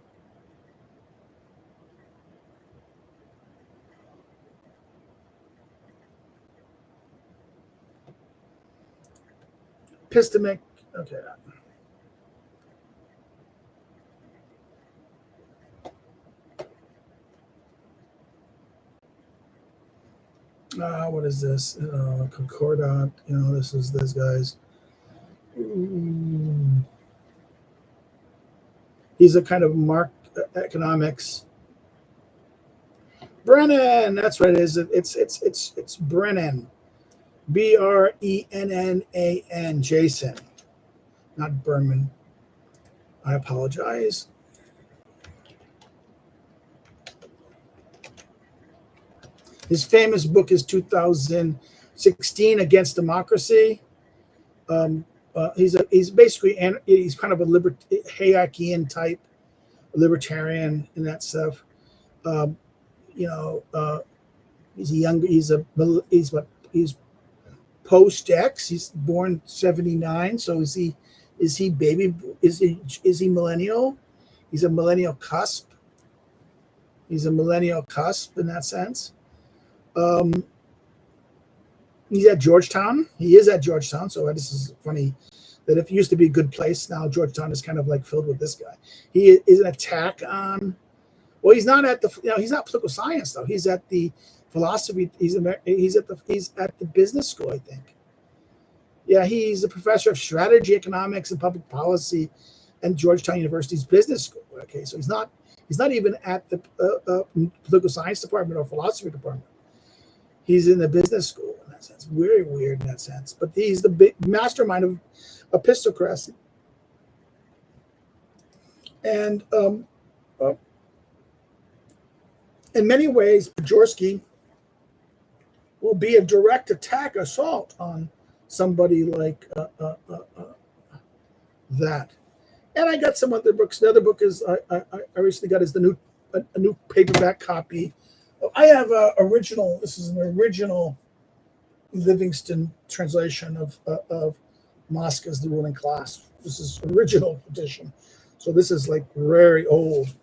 epistemic. Okay. What is this? Concordat. This is this guy's. He's a kind of Mark economics. Brennan. That's what it is. It's Brennan. Brennan. Jason, not Berman. I apologize. His famous book is 2016 Against Democracy. He's basically he's kind of a Hayekian type libertarian and that stuff. He's post X. He's born 79. So is he baby? Is he millennial? He's a millennial cusp. He's a millennial cusp in that sense. He's at Georgetown. He is at Georgetown. So this is funny that if it used to be a good place, now Georgetown is kind of like filled with this guy. He is an attack on. Well, he's not at the. He's not political science though. He's at the philosophy. He's at the business school, I think. Yeah, he's a professor of strategy, economics, and public policy, and Georgetown University's business school. Okay, so he's not even at the political science department or philosophy department. He's in the business school in that sense. Very weird in that sense. But he's the big mastermind of epistocracy. And in many ways, Jaworski will be a direct attack assault on somebody like that. And I got some other books. The other book is I recently got is a new paperback copy. I have a original. This is an original Livingston translation of Mosca's The Ruling Class. This is original edition. So this is like very old.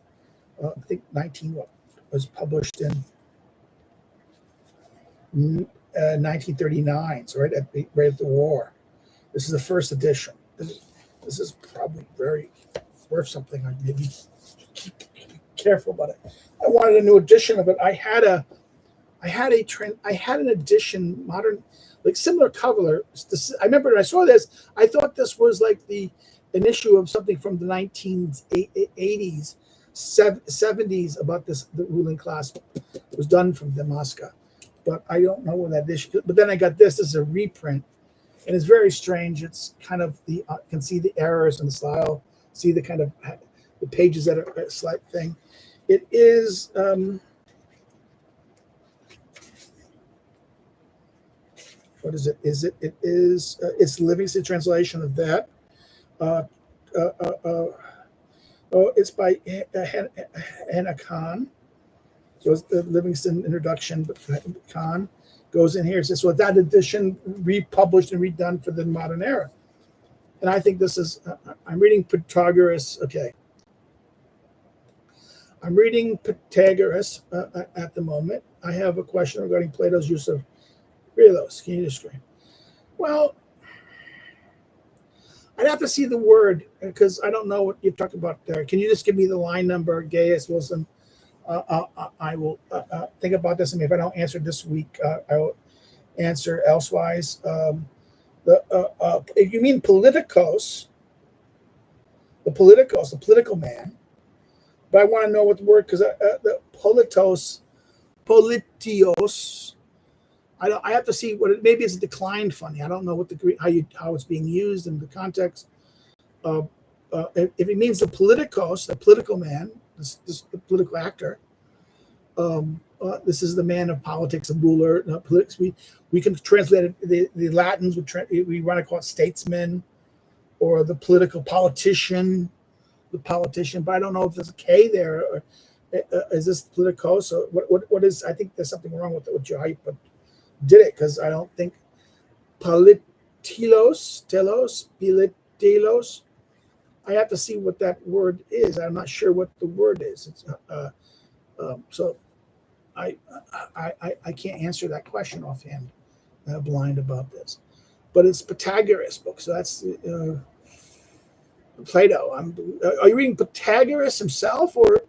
I think 19 was published in 1939. So right at the war. This is the first edition. This is probably very worth something. I maybe keep careful about it. I wanted a new edition of it. I had an edition, modern, like similar cover. I remember when I saw this, I thought this was like an issue of something from the 1980s, 70s about the ruling class. It was done from the Mosca, but I don't know where that issue. But then I got this. This is a reprint, and it's very strange. It's kind of you can see the errors in the style, see the kind of the pages that are a slight thing. It is what is it? It's Livingston translation of that. It's by Hannah Khan. So it's the Livingston introduction, but Khan goes in here. It says, so that edition republished and redone for the modern era. And I think this is, I'm reading Pythagoras. Okay. I'm reading Pythagoras at the moment. I have a question regarding Plato's use of relos. Can you describe? Well, I'd have to see the word because I don't know what you're talking about there. Can you just give me the line number, Gaius Wilson? I will think about this. And if I don't answer this week, I will answer elsewise. If you mean politicos, the political man. But I want to know what the word, because the politios, I have to see what it, maybe it's declined funny. I don't know what how it's being used in the context. If it means the politicos, the political man, the political actor, this is the man of politics, a ruler. We can translate it. The Latins we want to call it statesman, or the political politician. The politician, but I don't know if there's a K there. Or, is this politicos? So what is? I think there's something wrong with your hype, but did it because I don't think telos. I have to see what that word is. I'm not sure what the word is. It's, so I can't answer that question offhand. I'm blind about this. but it's Pythagoras book. So that's Plato. Are you reading Pythagoras himself, or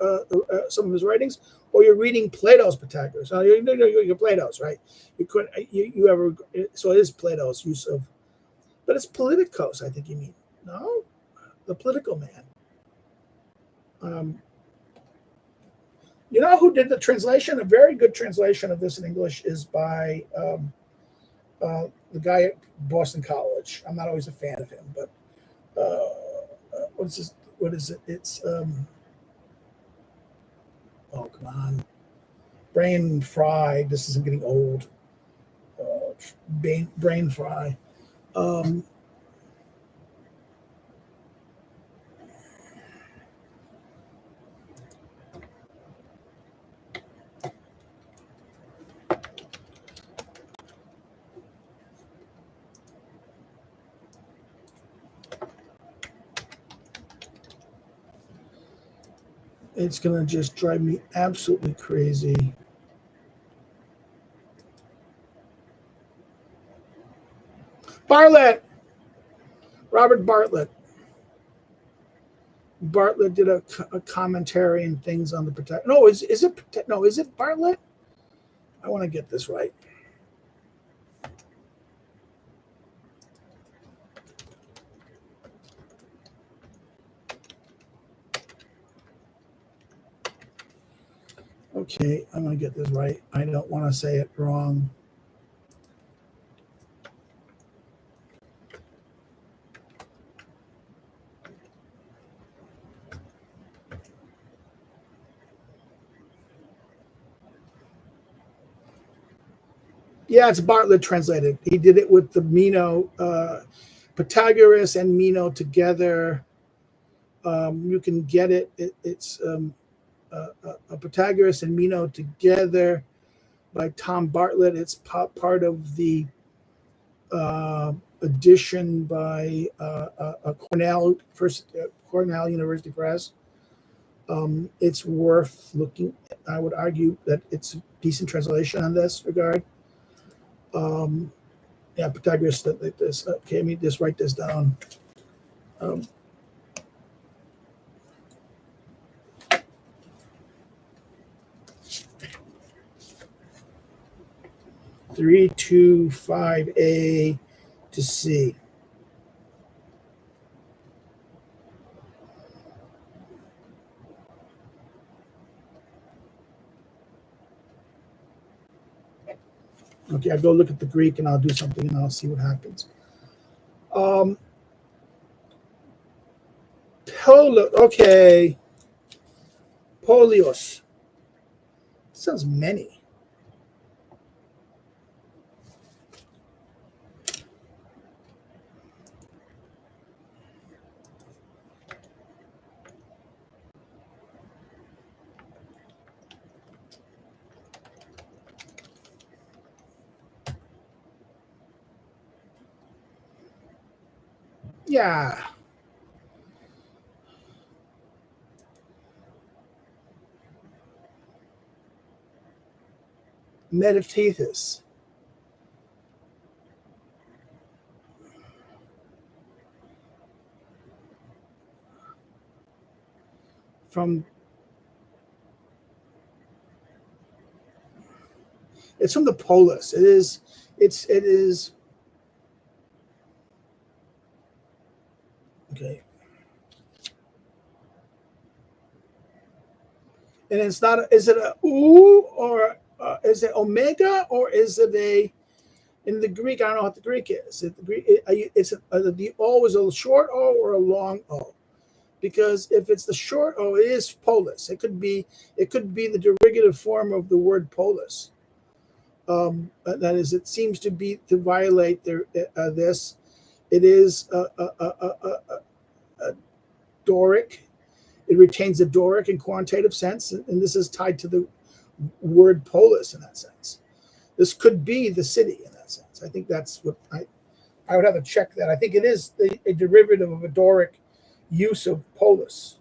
some of his writings, or you're reading Plato's Pythagoras? No, you're Plato's, right? You couldn't. You ever? So it is Plato's use of, but it's politicos. I think you mean no, the political man. You know who did the translation? A very good translation of this in English is by the guy at Boston College. I'm not always a fan of him, but what is it? It's oh, come on, brain fry. This isn't getting old. Brain fry. It's gonna just drive me absolutely crazy. Bartlett, Robert Bartlett. Bartlett did a commentary and things on the protect. No, is it no? Is it Bartlett? I want to get this right. Okay, I'm gonna get this right. I don't want to say it wrong. Yeah, it's Bartlett translated. He did it with the Meno, Pythagoras and Meno together. You can get it. It's Pythagoras and Meno together by Tom Bartlett. It's part of the edition by Cornell University Press. It's worth looking. I would argue that it's a decent translation on this regard. Yeah, Pythagoras. Like this. Okay, let me just write this down. 325A to C. Okay, I'll go look at the Greek and I'll do something and I'll see what happens. Okay. Polios. Sounds many. Yeah. Meditatus. It's from the polis. It is okay. And it's not. Is it a oo, or is it omega, or is it a? In the Greek, I don't know what the Greek is. The O is a short O or a long O, because if it's the short O, it is polis. It could be the derivative form of the word polis. That is, it seems to violate this. It is a Doric. It retains a Doric and quantitative sense, and this is tied to the word polis in that sense. This could be the city in that sense. I think that's what I would have to check that. I think it is a derivative of a Doric use of polis,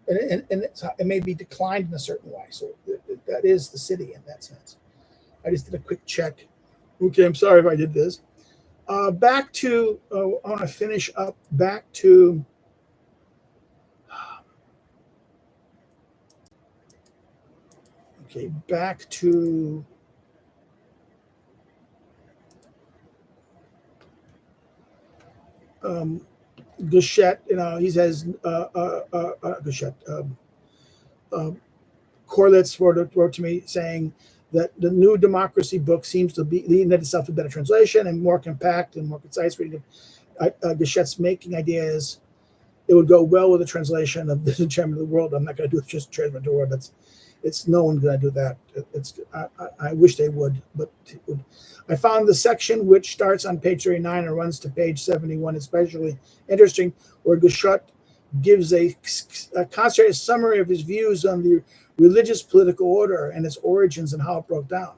and it may be declined in a certain way. So that is the city in that sense. I just did a quick check. Okay, I'm sorry if I did this. Back to, I want to finish up back to, okay, back to Gouchet. He says, Gouchet, Corlitz wrote to me saying that the New Democracy book seems to be leading itself to better translation and more compact and more concise reading. Gouchet's making ideas. It would go well with the translation of the Chairman of the World. I'm not going to do just Chairman of the World. It's no one's going to do that. I wish they would, but it would. I found the section which starts on page 39 and runs to page 71 especially interesting, where Gouchet gives a concentrated summary of his views on the religious political order and its origins and how it broke down.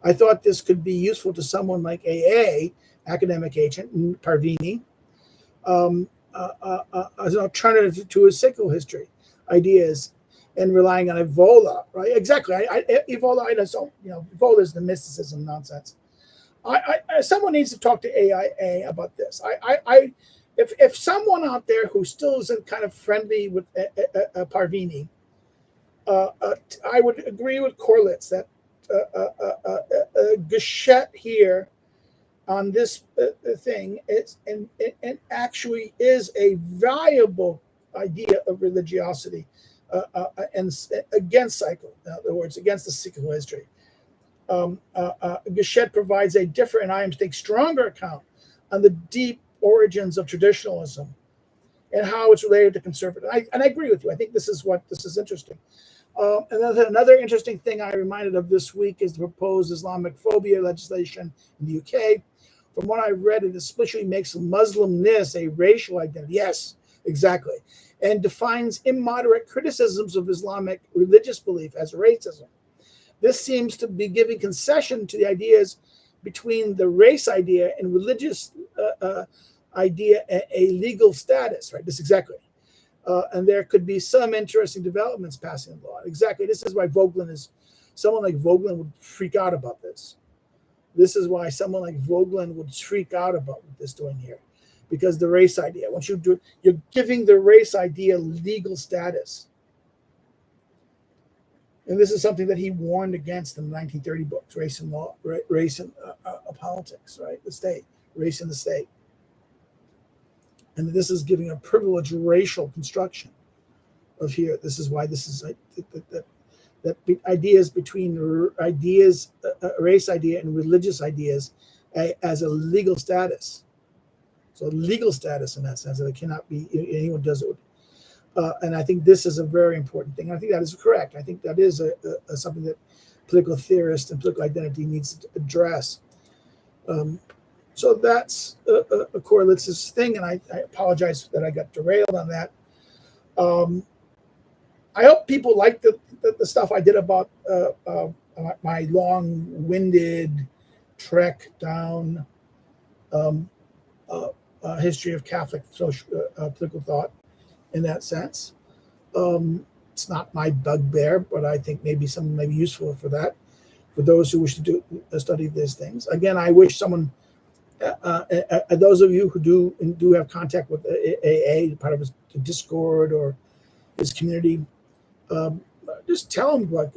I thought this could be useful to someone like AA, academic agent, Parvini, as an alternative to his secular history ideas and relying on Evola, right? Exactly. Evola, Evola is the mysticism nonsense. Someone needs to talk to AIA about this. If someone out there who still isn't kind of friendly with Parvini, I would agree with Corlitz that Gouchet here on this thing is and actually is a valuable idea of religiosity and against cycle. In other words, against the secular history. Gouchet provides a different, and I think stronger account on the deep origins of traditionalism and how it's related to conservative. And I agree with you. I think this is interesting. And another interesting thing I reminded of this week is the proposed Islamic phobia legislation in the UK. From what I read, it explicitly makes Muslimness a racial identity. Yes, exactly. And defines immoderate criticisms of Islamic religious belief as racism. This seems to be giving concession to the ideas between the race idea and religious idea a legal status, right? This exactly. And there could be some interesting developments passing the law. Exactly. This is why someone like Vogelin would freak out about this. This is why someone like Vogelin would freak out about what this doing here. Because the race idea, you're giving the race idea legal status. And this is something that he warned against in the 1930 books, Race and Law, Race and Politics, right? The state, race and the state. And this is giving a privileged racial construction of here. This is why this is that ideas between race idea and religious ideas as a legal status. So legal status in that sense, that it cannot be, anyone does it. And I think this is a very important thing. I think that is correct. I think that is something that political theorists and political identity needs to address. So that's Corlitz's thing, and I apologize that I got derailed on that. I hope people like the stuff I did about my long-winded trek down history of Catholic political thought in that sense. It's not my bugbear, but I think maybe something may be useful for that, for those who wish to study these things. Again, I wish someone, those of you who do have contact with AA, part of his Discord or his community, just tell them what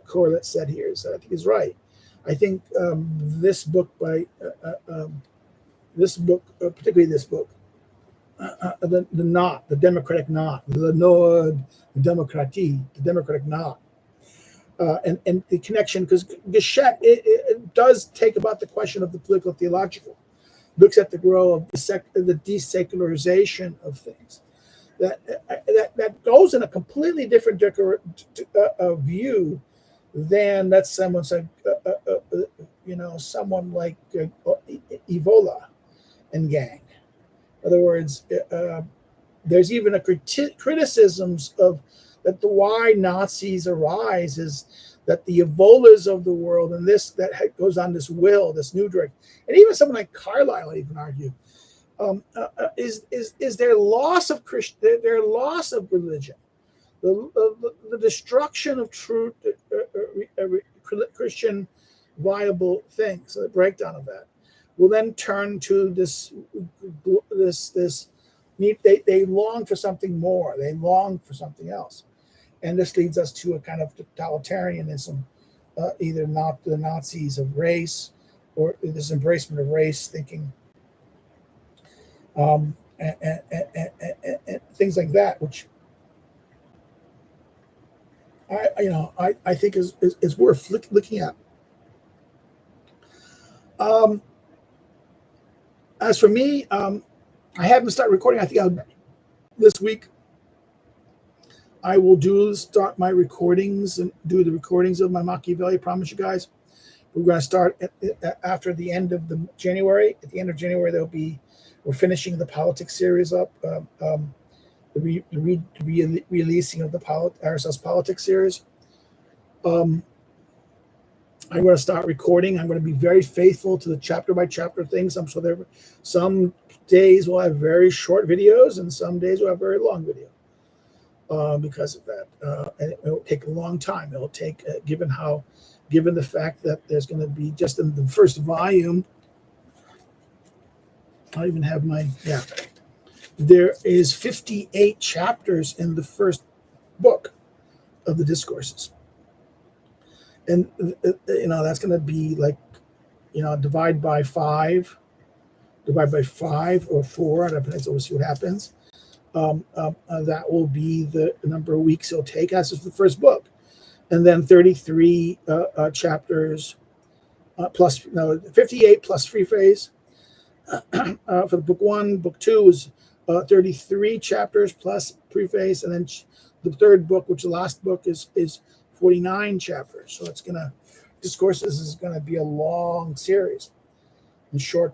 Corlitz said here. So I think he's right. I think this book, particularly this book, the democratic knot, the Nord Demokratie, the democratic knot, and the connection, because Gouchet it does take about the question of the political theological, looks at the growth of the desecularization of things. That goes in a completely different view than that someone said, someone like Evola and gang. In other words, there's even a criticisms of that the why Nazis arise is that the Evolas of the world and this that goes on this new direct, and even someone like Carlyle even argue is their loss of their loss of religion, the destruction of true Christian viable things, so the breakdown of that, will then turn to this. They long for something more. They long for something else, and this leads us to a kind of totalitarianism, either not the Nazis of race, or this embracement of race thinking, and things like that, which I think is worth looking at. As for me, I haven't started recording. I think this week I will start my recordings and do the recordings of my Machiavelli. I promise you guys. We're going to start after the end of January. At the end of January, we're finishing the politics series up, the releasing of the Aristotle's politics series. I'm going to start recording. I'm going to be very faithful to the chapter by chapter things. So some days we'll have very short videos, and some days we'll have very long videos because of that. And it will take a long time. It will take, given the fact that there's going to be, just in the first volume, I even have there is 58 chapters in the first book of the discourses. And, that's going to be like, divide by 5 or 4. Depends. We'll see what happens. That will be the number of weeks it'll take. That's just the first book. And then 33 chapters, 58 plus preface for the book 1. Book 2 is 33 chapters plus preface, and then the third book, which the last book is 49 chapters. So discourses is going to be a long series, and short,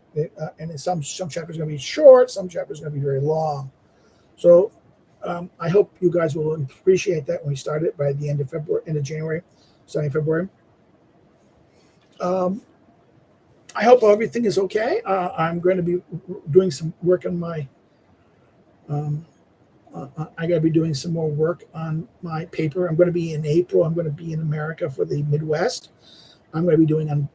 and some chapters are going to be short, some chapters are going to be very long. So I hope you guys will appreciate that when we start it by the end of January, starting February. I hope everything is okay. I'm going to be doing some work on my. I got to be doing some more work on my paper. I'm going to be in April. I'm going to be in America for the Midwest. I'm going to be doing on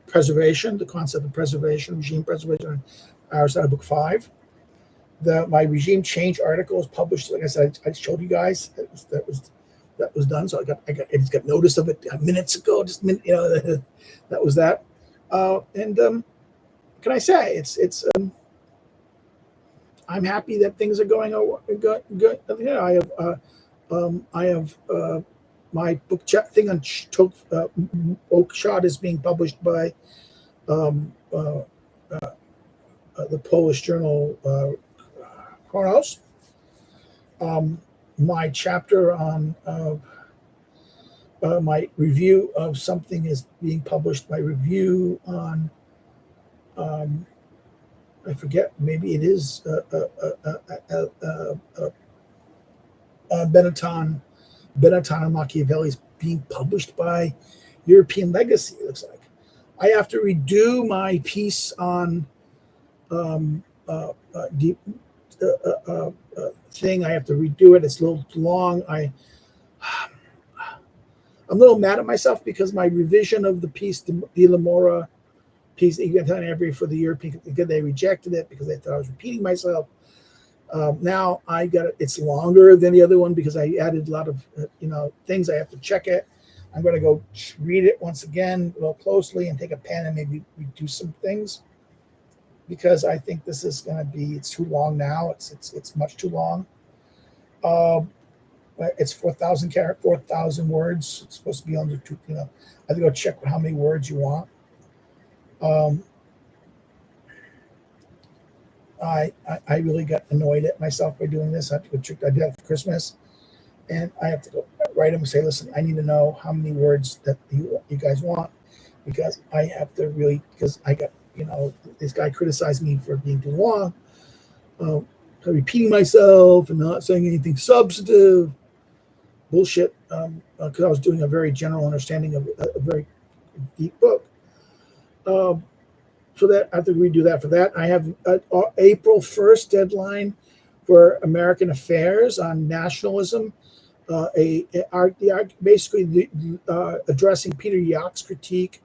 preservation, the concept of preservation, regime preservation, on Aristotle book 5. My regime change article is published. Like I said, I showed you guys that was done. So I got notice of it minutes ago. That was that. Can I say I'm happy that things are going good. I have my book thing on Oakshott is being published by the Polish journal Chronos. My chapter on my review of something is being published. My review on I forget, maybe it is Baton and Machiavelli is being published by European Legacy, it looks like. I have to redo my piece on thing. I have to redo it. It's a little long. I'm a little mad at myself because my revision of the piece, the La Mora piece, for the European, they rejected it because they thought I was repeating myself. Now I got it. It's longer than the other one because I added a lot of things. I have to check it. I'm going to go read it once again a little closely and take a pen and maybe redo some things because I think this is going to be. It's too long now. It's much too long. It's 4,000 words. It's supposed to be under 2. I have to go check how many words you want. I really got annoyed at myself by doing this. I have to go check. I did that for Christmas, and I have to go write them and say, listen, I need to know how many words that you guys want because I have to really, because I got, this guy criticized me for being too long, repeating myself and not saying anything substantive. Bullshit, because I was doing a very general understanding of a very deep book. So that I have to redo that for that. I have April 1st deadline for American Affairs on nationalism. Basically addressing Peter Yacht's critique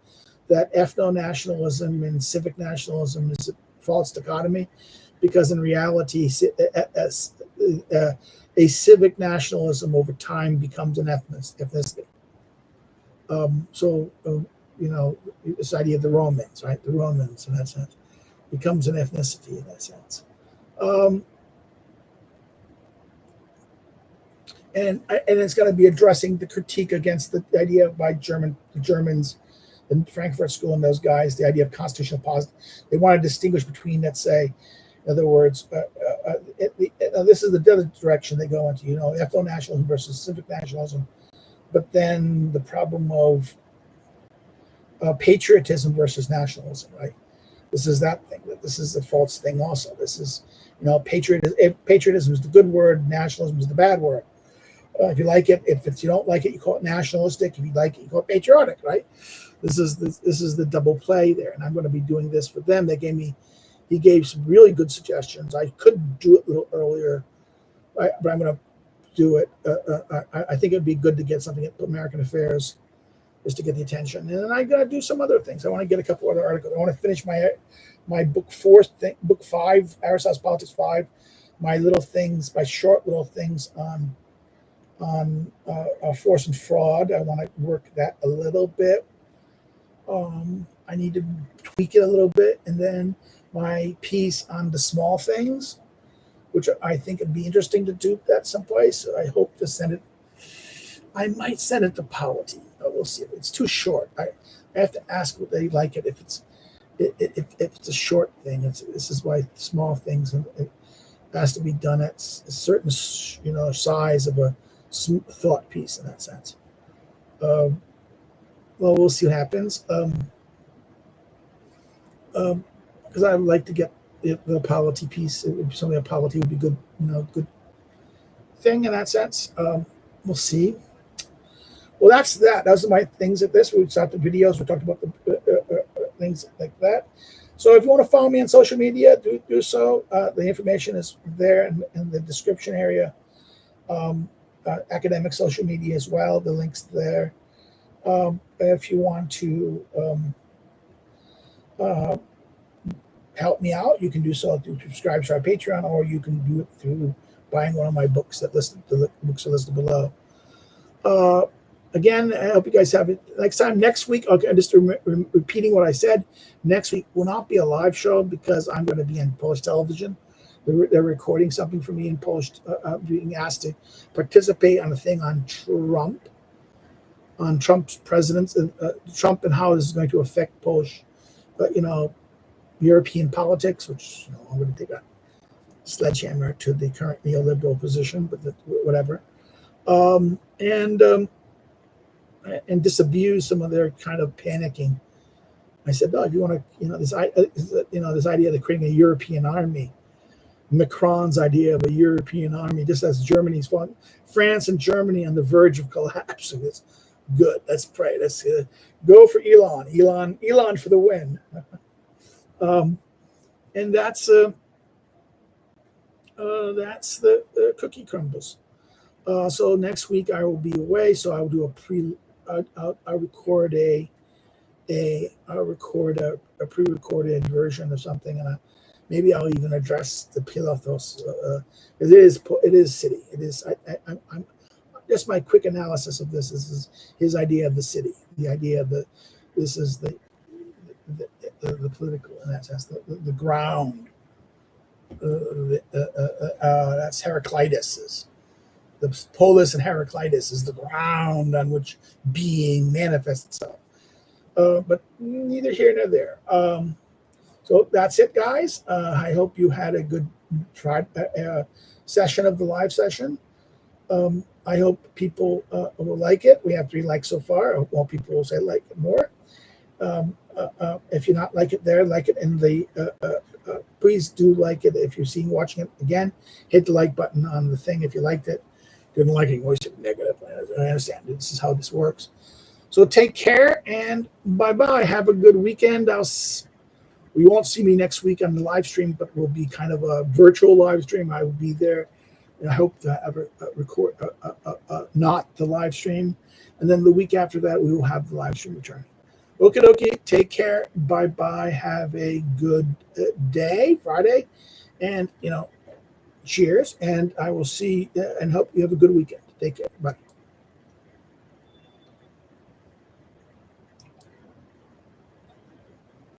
that ethno-nationalism and civic nationalism is a false dichotomy, because in reality, a civic nationalism over time becomes an ethnicity. This idea of the Romans, right? The Romans, in that sense, becomes an ethnicity in that sense. And it's going to be addressing the critique against the idea by the Germans, the Frankfurt School and those guys, the idea of constitutional positive. They want to distinguish between, let's say, in other words, this is the other direction they go into, ethno-nationalism versus civic nationalism. But then the problem of patriotism versus nationalism, right? This is that thing. This is a false thing also. This is, patriotism is the good word, nationalism is the bad word. If you like it, if you don't like it, you call it nationalistic. If you like it, you call it patriotic, right? This is the double play there, and I'm going to be doing this for them. He gave some really good suggestions. I could do it a little earlier, but I'm going to do it. I think it'd be good to get something at American Affairs just to get the attention. And then I got to do some other things. I want to get a couple other articles. I want to finish my book 5, Aristotle's Politics 5, my short little things on force and fraud. I want to work that a little bit. I need to tweak it a little bit. And then my piece on the small things, which I think would be interesting to do that someplace. I hope to send it. I might send it to Polity. We'll see. It's too short. I have to ask what they like it. If it's a short thing, this is why small things, it has to be done at a certain size of a thought piece in that sense. Well, we'll see what happens. Because I would like to get the Polity piece. It would be something. A Polity would be good, good thing in that sense. We'll see. Well, that's that. Those are my things at this. We stopped the videos. We talked about the things like that. So if you want to follow me on social media, do so. The information is there in the description area. Academic social media as well. The link's there. If you want to help me out, you can do so through subscribe to our Patreon, or you can do it through buying one of my books. The books are listed below. Again, I hope you guys have it next week. Okay, just repeating what I said. Next week will not be a live show because I'm going to be on Polish television. They're recording something for me in Polish, being asked to participate on a thing on Trump's presidency, Trump and how this is going to affect Polish, European politics, which I'm going to take a sledgehammer to the current neoliberal position, but whatever. And disabuse some of their kind of panicking. I said, no, if you want to, this idea of creating a European army, Macron's idea of a European army, just as Germany's fought, France and Germany on the verge of collapsing. It's good. Let's pray. Let's go for Elon. Elon for the win. And that's the cookie crumbles. So next week I will be away, so I will do I'll record a pre-recorded version of something, and maybe I'll even address the Pilatos. It is city. It is. I'm just my quick analysis of this is his idea of the city. The idea of this is the political, in that sense, the ground. That's Heraclitus. The polis and Heraclitus is the ground on which being manifests itself. But neither here nor there. So that's it, guys. I hope you had a good session of the live session. I hope people will like it. We have 3 likes so far. I hope more people will say like it more. If you not like it there, like it in the. Please do like it. If you're watching it again, hit the like button on the thing if you liked it. Didn't like it, always negative. I understand. This is how this works. So take care and bye-bye. Have a good weekend. We won't see me next week on the live stream, but we'll be kind of a virtual live stream. I will be there, and I hope to have record not the live stream. And then the week after that, we will have the live stream returning. Okie dokie. Take care. Bye bye. Have a good day, Friday. And, cheers. And I will see and hope you have a good weekend. Take care. Bye.